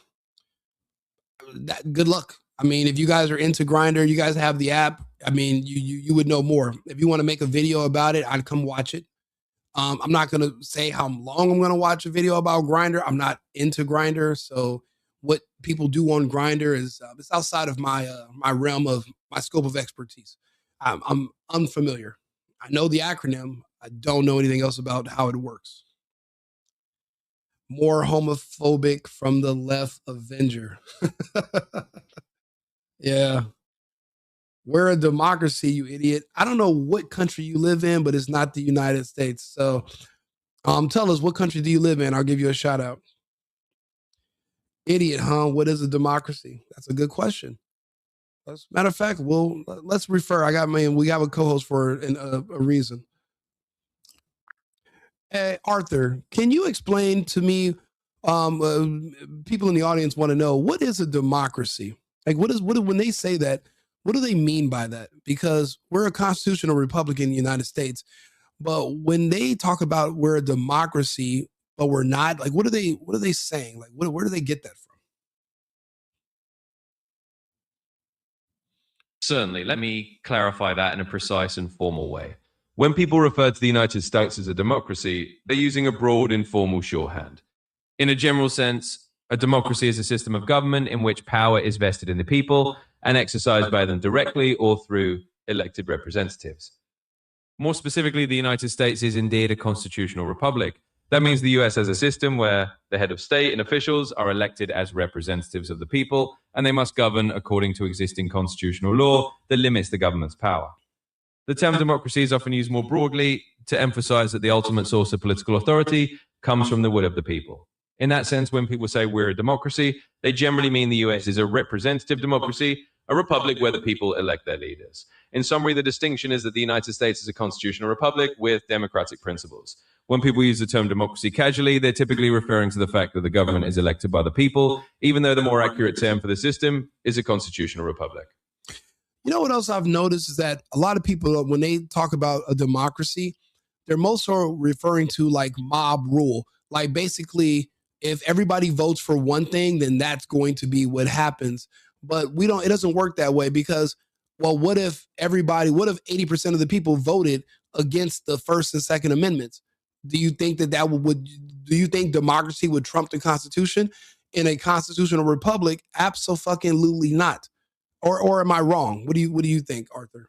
Good luck. I mean, if you guys are into Grindr, you guys have the app. I mean, you would know more. If you want to make a video about it, I'd come watch it. I'm not going to say how long I'm going to watch a video about Grindr. I'm not into Grindr, so what people do on Grindr is it's outside of my my realm of my scope of expertise. I'm unfamiliar. I know the acronym. I don't know anything else about how it works. More homophobic from the left Avenger. Yeah. We're a democracy, you idiot. I don't know what country you live in, but it's not the United States. So tell us, what country do you live in? I'll give you a shout out. Idiot, huh? What is a democracy? That's a good question. As a matter of fact, let's refer. We have a co-host for a reason. Hey, Arthur, can you explain to me? People in the audience want to know, what is a democracy? Like, when they say that, what do they mean by that? Because we're a constitutional republic in the United States, but when they talk about we're a democracy, but we're not, like, what are they saying? Like, where do they get that from? Certainly. Let me clarify that in a precise and formal way. When people refer to the United States as a democracy, they're using a broad, informal shorthand. In a general sense, a democracy is a system of government in which power is vested in the people and exercised by them directly or through elected representatives. More specifically, the United States is indeed a constitutional republic. That means the US has a system where the head of state and officials are elected as representatives of the people, and they must govern according to existing constitutional law that limits the government's power. The term democracy is often used more broadly to emphasize that the ultimate source of political authority comes from the will of the people. In that sense, when people say we're a democracy, they generally mean the US is a representative democracy, a republic where the people elect their leaders. In summary, the distinction is that the United States is a constitutional republic with democratic principles. When people use the term democracy casually, they're typically referring to the fact that the government is elected by the people, even though the more accurate term for the system is a constitutional republic. You know what else I've noticed is that a lot of people, when they talk about a democracy, they're most referring to like mob rule. Like, basically, if everybody votes for one thing, then that's going to be what happens. But it doesn't work that way, because, well, what if 80% of the people voted against the First and Second Amendments? Do you think do you think democracy would trump the Constitution in a constitutional republic? Absolutely not. Or am I wrong? What do you think, Arthur?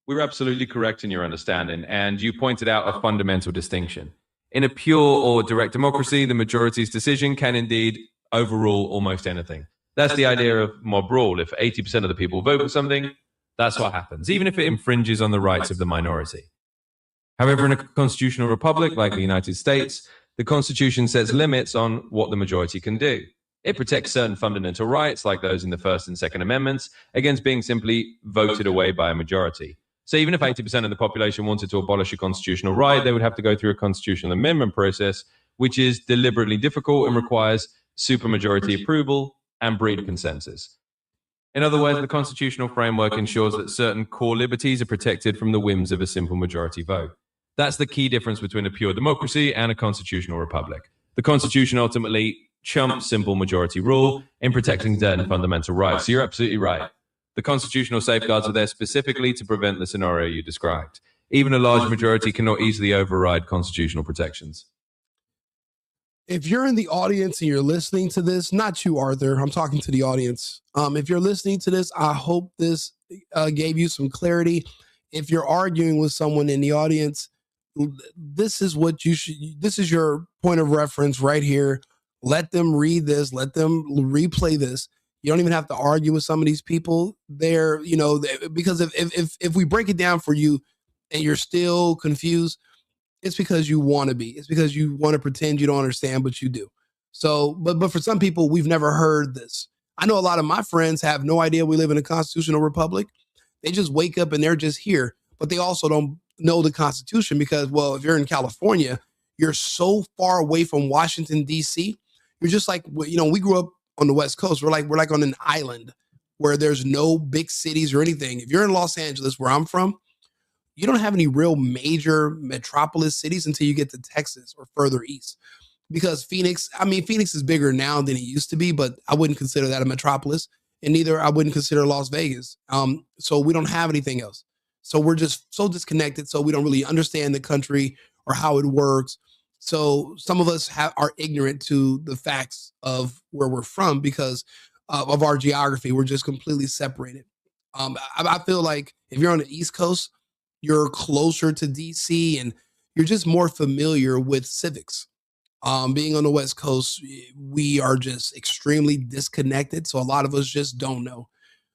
We're absolutely correct in your understanding, and you pointed out a fundamental distinction. In a pure or direct democracy, the majority's decision can indeed overrule almost anything. That's the idea of mob rule. If 80% of the people vote for something, that's what happens, even if it infringes on the rights of the minority. However, in a constitutional republic like the United States, the Constitution sets limits on what the majority can do. It protects certain fundamental rights, like those in the First and Second Amendments, against being simply voted away by a majority. So even if 80% of the population wanted to abolish a constitutional right, they would have to go through a constitutional amendment process, which is deliberately difficult and requires supermajority approval and breed consensus. In other words, the constitutional framework ensures that certain core liberties are protected from the whims of a simple majority vote. That's the key difference between a pure democracy and a constitutional republic. The Constitution ultimately trumps simple majority rule in protecting certain fundamental rights. So you're absolutely right. The constitutional safeguards are there specifically to prevent the scenario you described. Even a large majority cannot easily override constitutional protections. If you're in the audience and you're listening to this, not you, Arthur, I'm talking to the audience. If you're listening to this, I hope this gave you some clarity. If you're arguing with someone in the audience, this is your point of reference right here. Let them read this. Let them replay this. You don't even have to argue with some of these people there, because if we break it down for you and you're still confused, it's because you want to be. It's because you want to pretend you don't understand, but you do. So, but for some people, we've never heard this. I know a lot of my friends have no idea we live in a constitutional republic. They just wake up and they're just here, but they also don't know the Constitution because, well, if you're in California, you're so far away from Washington, D.C. You're just like, we grew up on the West Coast. We're like on an island where there's no big cities or anything. If you're in Los Angeles, where I'm from, you don't have any real major metropolis cities until you get to Texas or further east. Because Phoenix is bigger now than it used to be, but I wouldn't consider that a metropolis, and neither I wouldn't consider Las Vegas. So we don't have anything else. So we're just so disconnected. So we don't really understand the country or how it works. So some of us are ignorant to the facts of where we're from because of our geography. We're just completely separated. I feel like if you're on the East Coast, you're closer to DC and you're just more familiar with civics. Being on the West Coast, we are just extremely disconnected. So a lot of us just don't know.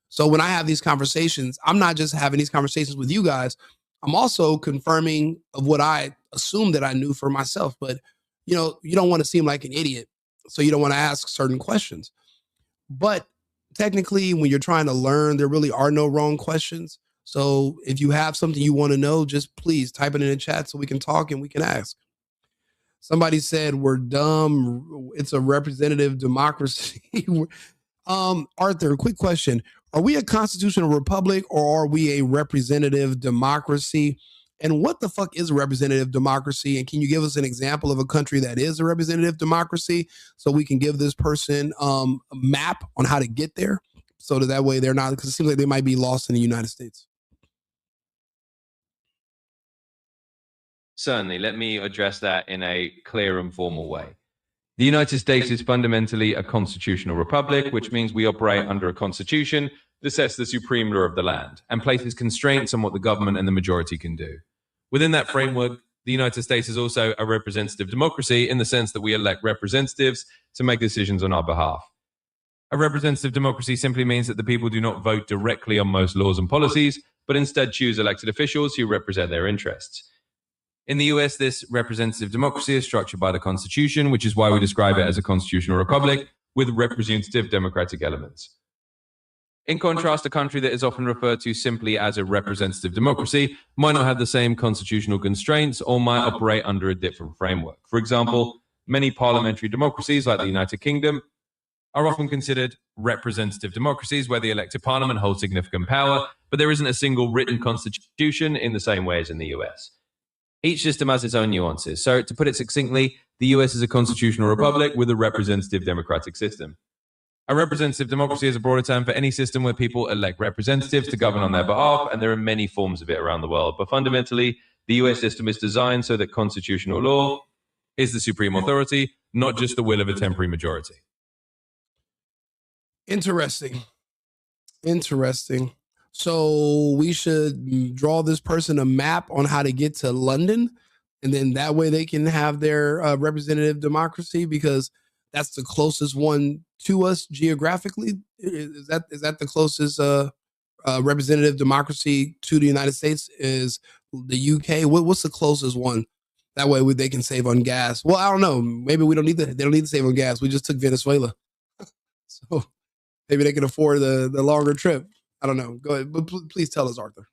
So when I have these conversations, I'm not just having these conversations with you guys. I'm also confirming of what I assumed that I knew for myself. But, you don't want to seem like an idiot. So you don't want to ask certain questions. But technically, when you're trying to learn, there really are no wrong questions. So if you have something you want to know, just please type it in the chat so we can talk and we can ask. Somebody said we're dumb. It's a representative democracy. Arthur, quick question. Are we a constitutional republic or are we a representative democracy? And what the fuck is a representative democracy? And can you give us an example of a country that is a representative democracy so we can give this person a map on how to get there so that way they're not, because it seems like they might be lost in the United States. Certainly. Let me address that in a clear and formal way. The United States is fundamentally a constitutional republic, which means we operate under a constitution that sets the supreme law of the land and places constraints on what the government and the majority can do. Within that framework, the United States is also a representative democracy in the sense that we elect representatives to make decisions on our behalf. A representative democracy simply means that the people do not vote directly on most laws and policies, but instead choose elected officials who represent their interests. In the US, this representative democracy is structured by the Constitution, which is why we describe it as a constitutional republic with representative democratic elements. In contrast, a country that is often referred to simply as a representative democracy might not have the same constitutional constraints or might operate under a different framework. For example, many parliamentary democracies like the United Kingdom are often considered representative democracies where the elected parliament holds significant power, but there isn't a single written constitution in the same way as in the US. Each system has its own nuances. So to put it succinctly, the US is a constitutional republic with a representative democratic system. A representative democracy is a broader term for any system where people elect representatives to govern on their behalf, and there are many forms of it around the world. But fundamentally, the US system is designed so that constitutional law is the supreme authority, not just the will of a temporary majority. Interesting. So we should draw this person a map on how to get to London, and then that way they can have their representative democracy because that's the closest one to us geographically. Is that the closest representative democracy to the United States? Is the UK? What's the closest one? That way they can save on gas. Well, I don't know. Maybe they don't need to save on gas. We just took Venezuela, so maybe they can afford the longer trip. I don't know. Go ahead, but please tell us, Arthur.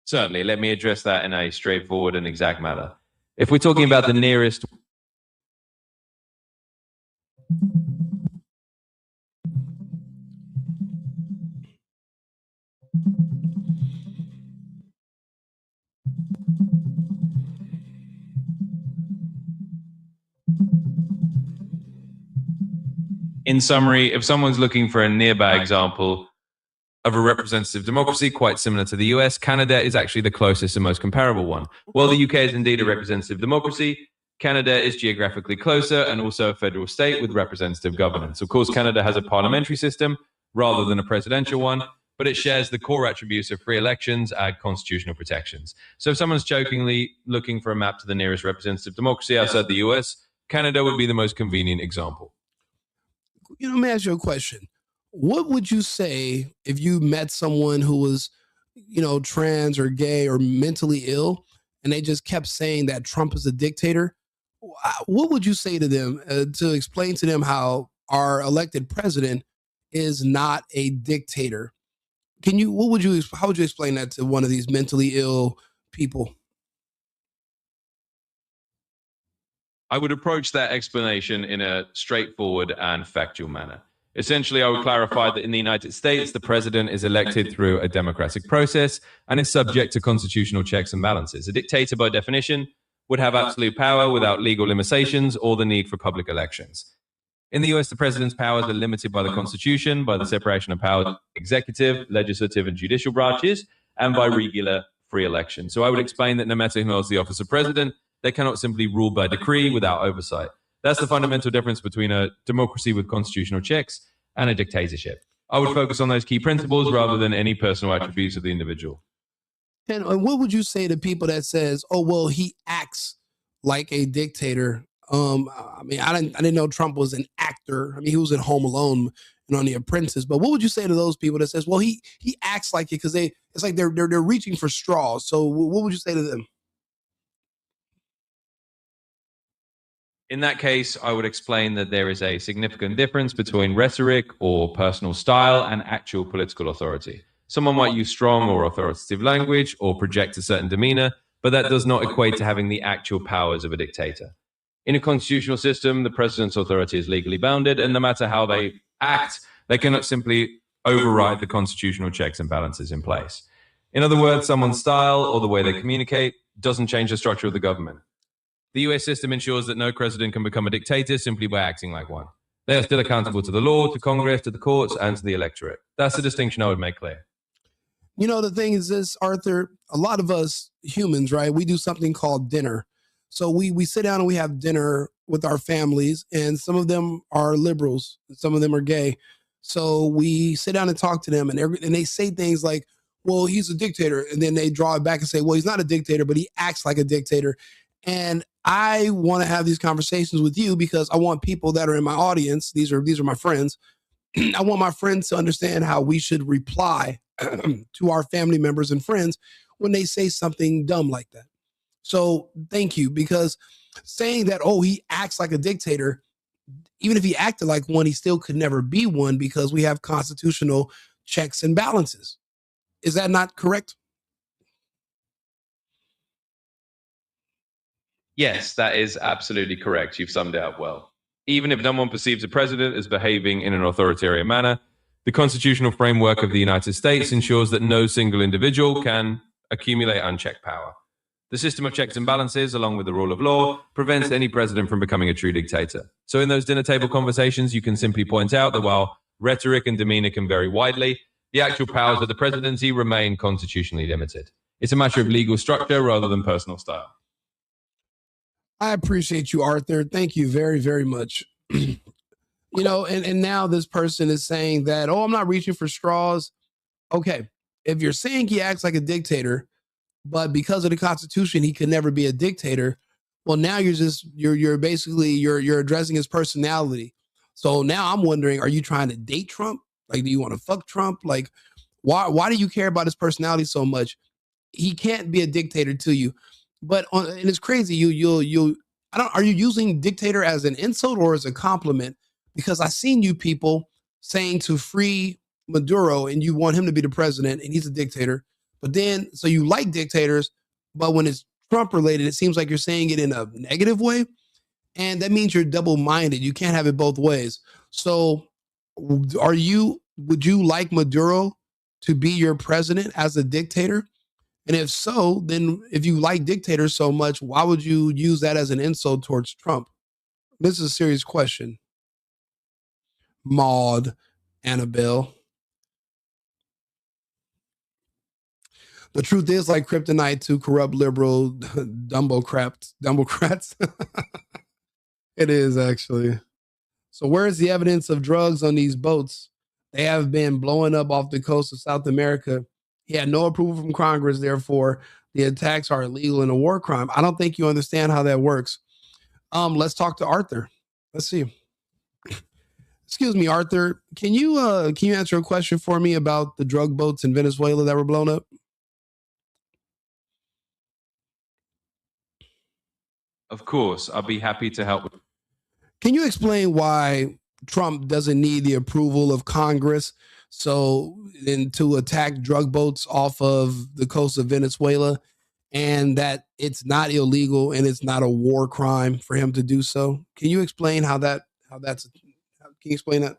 Certainly. Let me address that in a straightforward and exact manner. If we're talking about the nearest... In summary, if someone's looking for a nearby example of a representative democracy quite similar to the US, Canada is actually the closest and most comparable one. While the UK is indeed a representative democracy, Canada is geographically closer and also a federal state with representative governance. Of course, Canada has a parliamentary system rather than a presidential one, but it shares the core attributes of free elections and constitutional protections. So if someone's jokingly looking for a map to the nearest representative democracy outside the US, Canada would be the most convenient example. Let me ask you a question. What would you say if you met someone who was, trans or gay or mentally ill, and they just kept saying that Trump is a dictator? What would you say to them to explain to them how our elected president is not a dictator? How would you explain that to one of these mentally ill people? I would approach that explanation in a straightforward and factual manner. Essentially, I would clarify that in the United States, the president is elected through a democratic process and is subject to constitutional checks and balances. A dictator, by definition, would have absolute power without legal limitations or the need for public elections. In the US, the president's powers are limited by the Constitution, by the separation of powers, executive, legislative, and judicial branches, and by regular free elections. So I would explain that no matter who holds the office of president, they cannot simply rule by decree without oversight. That's the fundamental difference between a democracy with constitutional checks and a dictatorship. I would focus on those key principles rather than any personal attributes of the individual. And what would you say to people that says, "Oh, well, he acts like a dictator"? I mean, I didn't know Trump was an actor. I mean, he was in Home Alone and on The Apprentice. But what would you say to those people that says, "Well, he acts like it," because it's like they're reaching for straws. So what would you say to them? In that case, I would explain that there is a significant difference between rhetoric or personal style and actual political authority. Someone might use strong or authoritative language or project a certain demeanor, but that does not equate to having the actual powers of a dictator. In a constitutional system, the president's authority is legally bounded, and no matter how they act, they cannot simply override the constitutional checks and balances in place. In other words, someone's style or the way they communicate doesn't change the structure of the government. The US system ensures that no president can become a dictator simply by acting like one. They are still accountable to the law, to Congress, to the courts, and to the electorate. That's the distinction I would make clear. You know, the thing is this, Arthur, a lot of us humans, right, we do something called dinner. So we sit down and we have dinner with our families, and some of them are liberals, and some of them are gay. So we sit down and talk to them, and they say things like, "Well, he's a dictator," and then they draw it back and say, "Well, he's not a dictator, but he acts like a dictator." And I want to have these conversations with you because I want people that are in my audience. These are my friends. I want my friends to understand how we should reply to our family members and friends when they say something dumb like that. So thank you, because saying that, "Oh, he acts like a dictator," even if he acted like one, he still could never be one because we have constitutional checks and balances. Is that not correct? Yes, that is absolutely correct. You've summed it up well. Even if no one perceives a president as behaving in an authoritarian manner, the constitutional framework of the United States ensures that no single individual can accumulate unchecked power. The system of checks and balances, along with the rule of law, prevents any president from becoming a true dictator. So in those dinner table conversations, you can simply point out that while rhetoric and demeanor can vary widely, the actual powers of the presidency remain constitutionally limited. It's a matter of legal structure rather than personal style. I appreciate you, Arthur. Thank you very, very much. You know, and now this person is saying that, "Oh, I'm not reaching for straws." Okay, if you're saying he acts like a dictator, but because of the Constitution, he could never be a dictator, well, now you're basically you're addressing his personality. So now I'm wondering, are you trying to date Trump? Like, do you want to fuck Trump? Like, why do you care about his personality so much? He can't be a dictator to you. But and it's crazy. Are you using dictator as an insult or as a compliment? Because I've seen you people saying to free Maduro and you want him to be the president and he's a dictator. But then, so you like dictators, but when it's Trump related, it seems like you're saying it in a negative way. And that means you're double-minded. You can't have it both ways. So would you like Maduro to be your president as a dictator? And if so, then if you like dictators so much, why would you use that as an insult towards Trump? This is a serious question. Maud, Annabelle. The truth is like kryptonite to corrupt liberal Dumbocrats. It is actually. So where's the evidence of drugs on these boats? They have been blowing up off the coast of South America. He had no approval from Congress, therefore the attacks are illegal and a war crime. I don't think you understand how that works. Let's talk to Arthur. Let's see. Excuse me, Arthur. Can you answer a question for me about the drug boats in Venezuela that were blown up? Of course, I'll be happy to help. Can you explain why Trump doesn't need the approval of Congress so then to attack drug boats off of the coast of Venezuela? and that it's not illegal and it's not a war crime for him to do so. Can you explain can you explain that?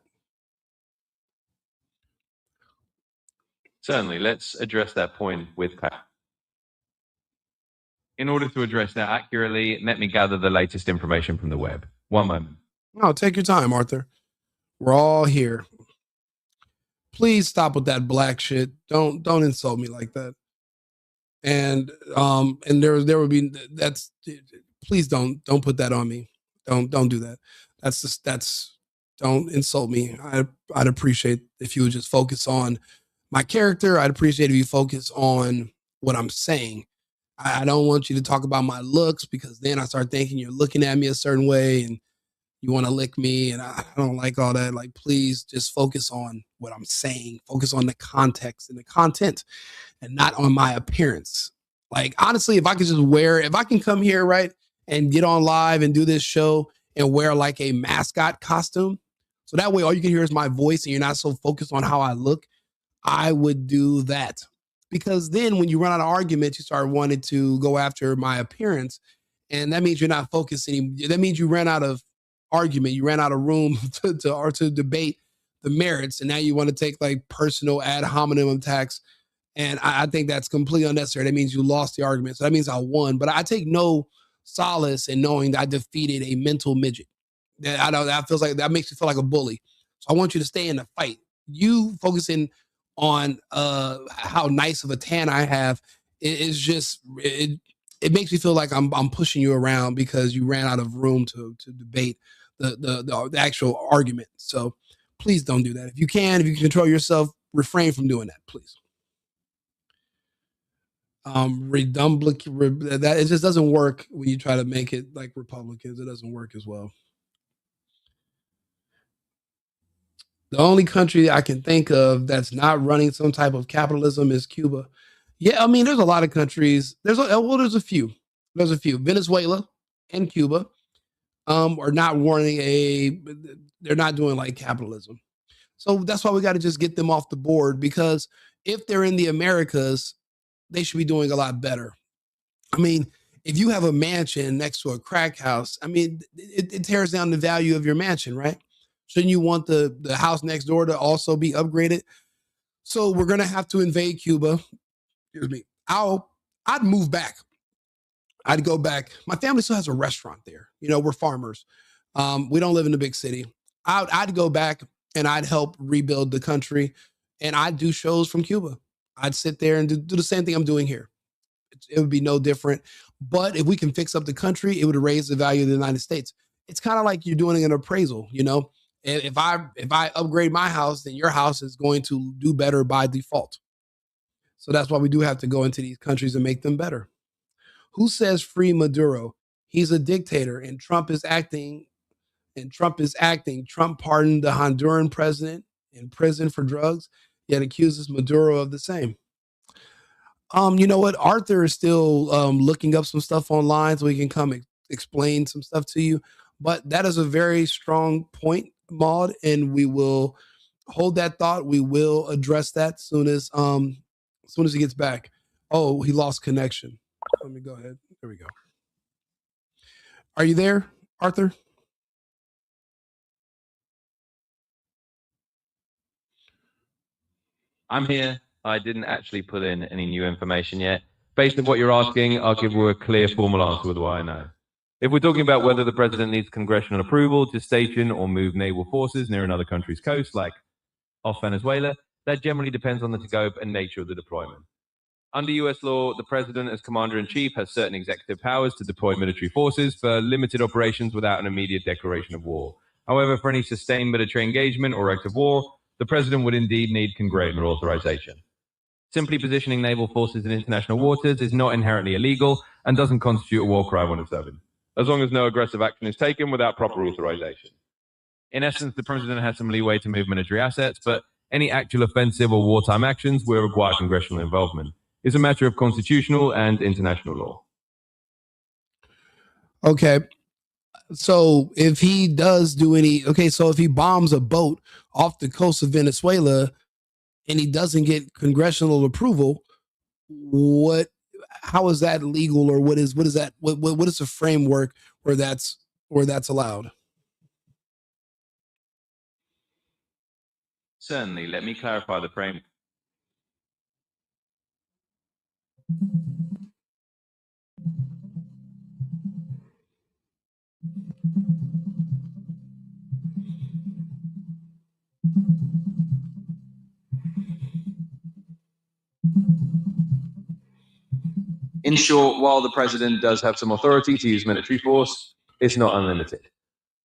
Certainly. Let's address that point with In order to address that accurately, let me gather the latest information from the web. One moment. No, take your time, Arthur. We're all here. Please stop with that black shit. Don't insult me like that. And there would be please don't put that on me. Don't do that. Don't insult me. I'd appreciate if you would just focus on my character. I'd appreciate if you focus on what I'm saying. I don't want you to talk about my looks, because then I start thinking you're looking at me a certain way and you want to lick me, and I don't like all that. Like, please just focus on what I'm saying. Focus on the context and the content, and not on my appearance. Like, honestly, if I can come here, right, and get on live and do this show and wear like a mascot costume, so that way all you can hear is my voice and you're not so focused on how I look, I would do that. Because then when you run out of arguments, you start wanting to go after my appearance, and that means you're not focusing. That means you ran out of argument. You ran out of room to debate the merits, and now you want to take like personal ad hominem attacks. And I think that's completely unnecessary. That means you lost the argument. So that means I won. But I take no solace in knowing that I defeated a mental midget. That makes me feel like a bully. So I want you to stay in the fight. You focusing on how nice of a tan I have is just it makes me feel like I'm pushing you around because you ran out of room to debate the actual argument. So please don't do that. If you can control yourself, refrain from doing that, please. That it just doesn't work when you try to make it like Republicans. It doesn't work as well. The only country I can think of that's not running some type of capitalism is Cuba. Yeah, I mean, there's a lot of countries. There's a few. There's a few. Venezuela and Cuba are not they're not doing like capitalism. So that's why we got to just get them off the board, because if they're in the Americas, they should be doing a lot better. I mean, if you have a mansion next to a crack house, I mean, it tears down the value of your mansion, right? Shouldn't you want the house next door to also be upgraded? So we're going to have to invade Cuba. Excuse me. I'd move back. I'd go back. My family still has a restaurant there. You know, we're farmers. We don't live in a big city. I'd go back and I'd help rebuild the country, and I'd do shows from Cuba. I'd sit there and do the same thing I'm doing here. It would be no different. But if we can fix up the country, it would raise the value of the United States. It's kind of like you're doing an appraisal, you know? And if I upgrade my house, then your house is going to do better by default. So that's why we do have to go into these countries and make them better. Who says free Maduro? He's a dictator, and Trump is acting. Trump pardoned the Honduran president in prison for drugs, yet accuses Maduro of the same. You know what? Arthur is still looking up some stuff online so he can come explain some stuff to you. But that is a very strong point, Maud, and we will hold that thought. We will address that as soon as he gets back. Oh, he lost connection. Let me go ahead. There we go. Are you there, Arthur? I'm here. I didn't actually put in any new information yet. Based on what you're asking, I'll give you a clear formal answer with what I know. If we're talking about whether the president needs congressional approval to station or move naval forces near another country's coast, like off Venezuela, that generally depends on the scope and nature of the deployment. Under US law, the president as commander-in-chief has certain executive powers to deploy military forces for limited operations without an immediate declaration of war. However, for any sustained military engagement or act of war, the president would indeed need congressional authorization. Simply positioning naval forces in international waters is not inherently illegal and doesn't constitute a war crime when observed, as long as no aggressive action is taken without proper authorization. In essence, the president has some leeway to move military assets, but any actual offensive or wartime actions will require congressional involvement. It's a matter of constitutional and international law. Okay. So if he does so if he bombs a boat off the coast of Venezuela and he doesn't get congressional approval, how is that legal, or what is that? What is the framework where that's allowed? Certainly. Let me clarify the frame. In short, while the president does have some authority to use military force, it's not unlimited.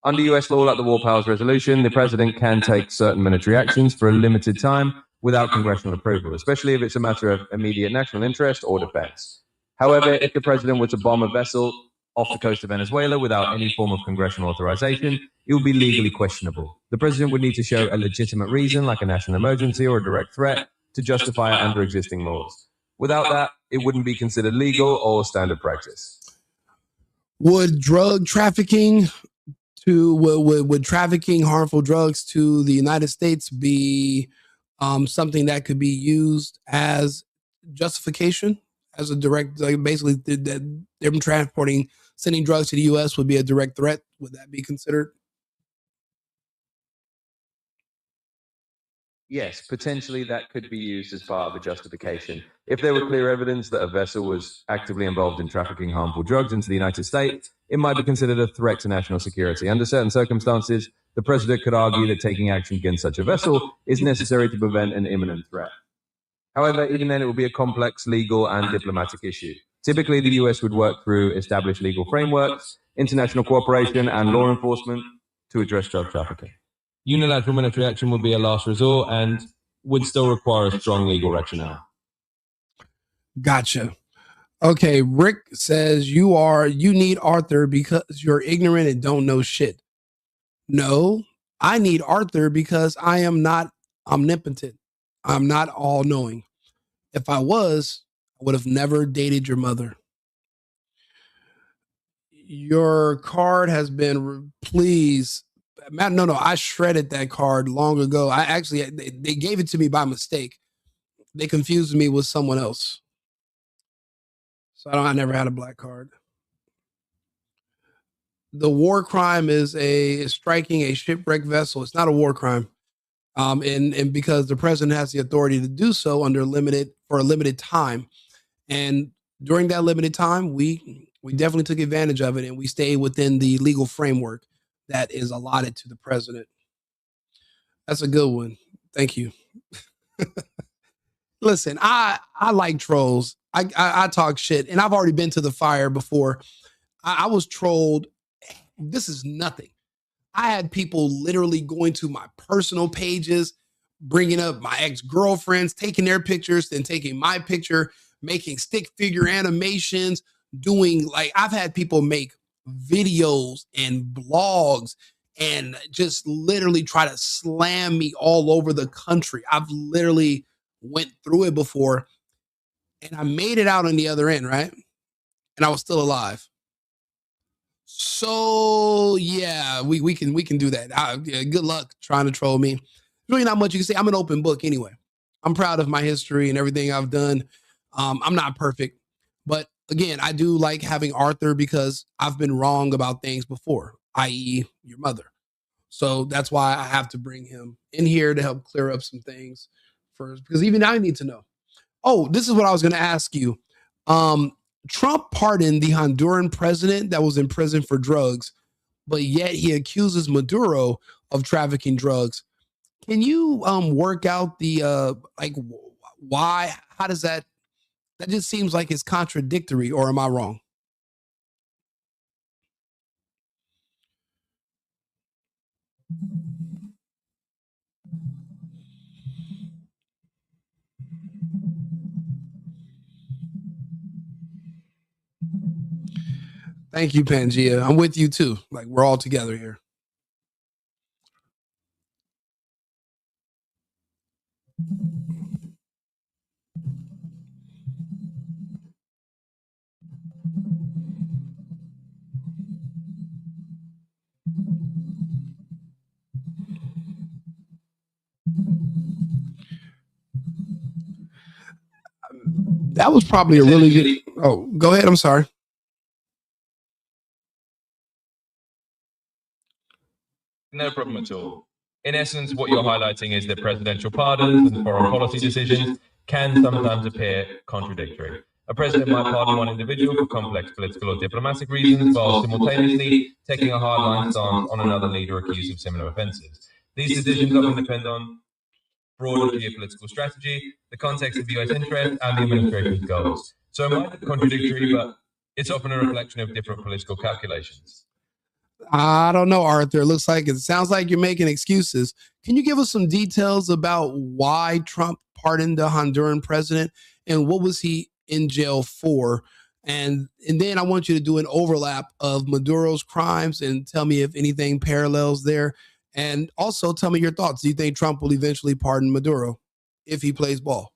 Under US law, like the War Powers Resolution, the president can take certain military actions for a limited time without congressional approval, especially if it's a matter of immediate national interest or defense. However, if the president were to bomb a vessel off the coast of Venezuela without any form of congressional authorization, it would be legally questionable. The president would need to show a legitimate reason, like a national emergency or a direct threat, to justify it under existing laws. Without that, it wouldn't be considered legal or standard practice. Would drug trafficking would trafficking harmful drugs to the United States be something that could be used as justification, as a direct, like basically that them sending drugs to the U.S. would be a direct threat? Would that be considered? Yes, potentially that could be used as part of a justification. If there were clear evidence that a vessel was actively involved in trafficking harmful drugs into the United States, it might be considered a threat to national security. Under certain circumstances, the president could argue that taking action against such a vessel is necessary to prevent an imminent threat. However, even then, it would be a complex legal and diplomatic issue. Typically, the US would work through established legal frameworks, international cooperation, and law enforcement to address drug trafficking. Unilateral military action would be a last resort and would still require a strong legal rationale. Gotcha. Okay, Rick says you need Arthur because you're ignorant and don't know shit. No, I need Arthur because I am not omnipotent. I'm not all-knowing. If I was, I would have never dated your mother. Your card has been, please. Matt, no, I shredded that card long ago. They gave it to me by mistake. They confused me with someone else. So I never had a black card. The war crime is striking a shipwrecked vessel. It's not a war crime. And because the president has the authority to do so for a limited time. And during that limited time, we definitely took advantage of it, and we stayed within the legal framework that is allotted to the president. That's a good one. Thank you. Listen, I like trolls. I talk shit, and I've already been to the fire before. I was trolled. This is nothing. I had people literally going to my personal pages, bringing up my ex-girlfriends, taking their pictures, then taking my picture, making stick figure animations, I've had people make videos and blogs and just literally try to slam me all over the country. I've literally went through it before, and I made it out on the other end, right? And I was still alive. So yeah, we can do that. Good luck trying to troll me. There's really not much you can say. I'm an open book anyway. I'm proud of my history and everything I've done. I'm not perfect, but again, I do like having Arthur because I've been wrong about things before, i.e. your mother. So that's why I have to bring him in here to help clear up some things first, because even I need to know. Oh, this is what I was going to ask you. Trump pardoned the Honduran president that was in prison for drugs, but yet he accuses Maduro of trafficking drugs. Can you work out the why? How does that just seems like it's contradictory, or am I wrong? Thank you, Pangea. I'm with you too. Like, we're all together here. That was probably a really good. Oh, go ahead. I'm sorry. No problem at all. In essence, what you're highlighting is that presidential pardons and foreign policy decisions can sometimes appear contradictory. A president might pardon one individual for complex political or diplomatic reasons, while simultaneously taking a hardline stance on another leader accused of similar offences. These decisions often depend on broader geopolitical strategy, the context of US interests, and the administration's goals. So it might be contradictory, but it's often a reflection of different political calculations. I don't know, Arthur. It sounds like you're making excuses. Can you give us some details about why Trump pardoned the Honduran president and what was he in jail for? And then I want you to do an overlap of Maduro's crimes and tell me if anything parallels there. And also tell me your thoughts. Do you think Trump will eventually pardon Maduro if he plays ball?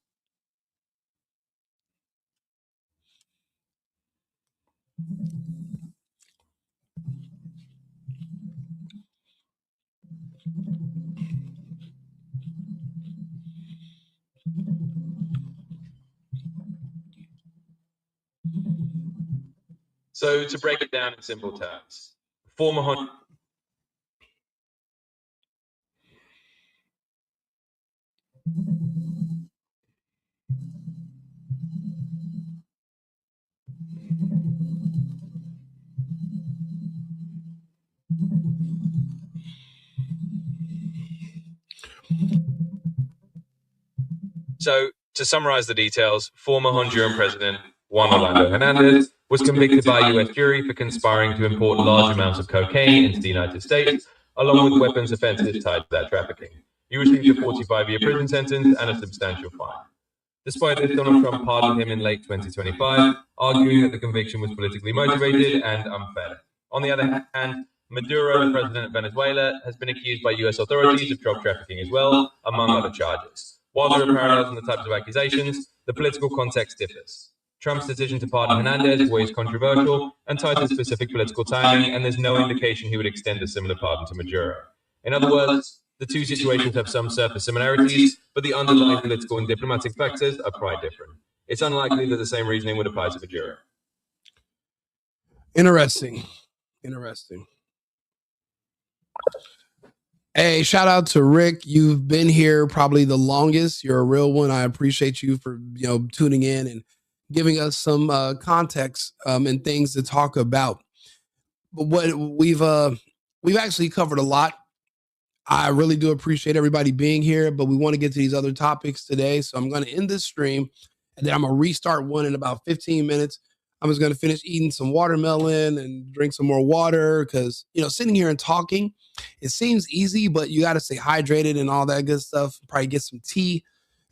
So to break it down in simple terms, So, to summarize the details, former Honduran President Juan Orlando Hernandez was convicted by a U.S. jury for conspiring to import large amounts of cocaine into the United States, along with weapons offenses tied to that trafficking. He received a 45-year prison sentence and a substantial fine. Despite this, Donald Trump pardoned him in late 2025, arguing that the conviction was politically motivated and unfair. On the other hand, Maduro, the president of Venezuela, has been accused by U.S. authorities of drug trafficking as well, among other charges. While there are parallels in the types of accusations, the political context differs. Trump's decision to pardon Hernandez was controversial and tied to specific political timing, and there's no indication he would extend a similar pardon to Maduro. In other words, the two situations have some surface similarities, but the underlying political and diplomatic factors are quite different. It's unlikely that the same reasoning would apply to Maduro. Interesting. Hey, shout out to Rick. You've been here probably the longest. You're a real one. I appreciate you for tuning in and giving us some context and things to talk about. But what we've actually covered a lot. I really do appreciate everybody being here, but we want to get to these other topics today. So I'm going to end this stream and then I'm going to restart one in about 15 minutes. I'm just going to finish eating some watermelon and drink some more water because, sitting here and talking, it seems easy, but you got to stay hydrated and all that good stuff. Probably get some tea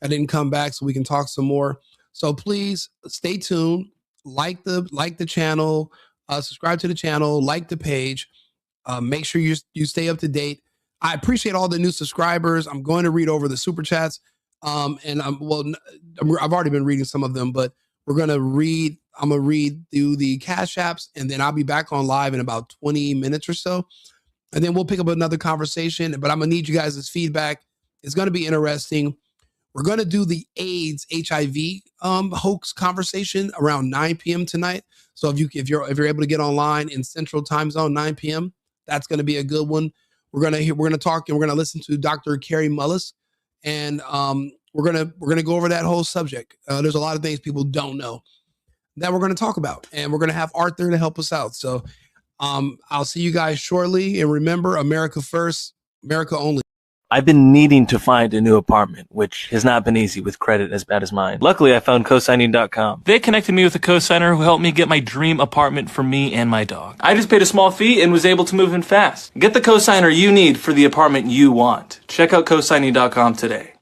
and then come back so we can talk some more. So please stay tuned, like the channel, subscribe to the channel, like the page, make sure you stay up to date. I appreciate all the new subscribers. I'm going to read over the super chats. And I've already been reading some of them, but I'm going to read through the Cash Apps and then I'll be back on live in about 20 minutes or so. And then we'll pick up another conversation, but I'm going to need you guys' feedback. It's going to be interesting. We're going to do the AIDS HIV hoax conversation around 9 p.m. tonight. So if you're able to get online in Central Time Zone 9 p.m., that's going to be a good one. We're going to talk and we're going to listen to Dr. Carrie Mullis, and we're going to go over that whole subject. There's a lot of things people don't know that we're going to talk about, and we're going to have Arthur to help us out. So I'll see you guys shortly, and remember, America first, America only. I've been needing to find a new apartment, which has not been easy with credit as bad as mine. Luckily, I found cosigning.com. They connected me with a cosigner who helped me get my dream apartment for me and my dog. I just paid a small fee and was able to move in fast. Get the cosigner you need for the apartment you want. Check out cosigning.com today.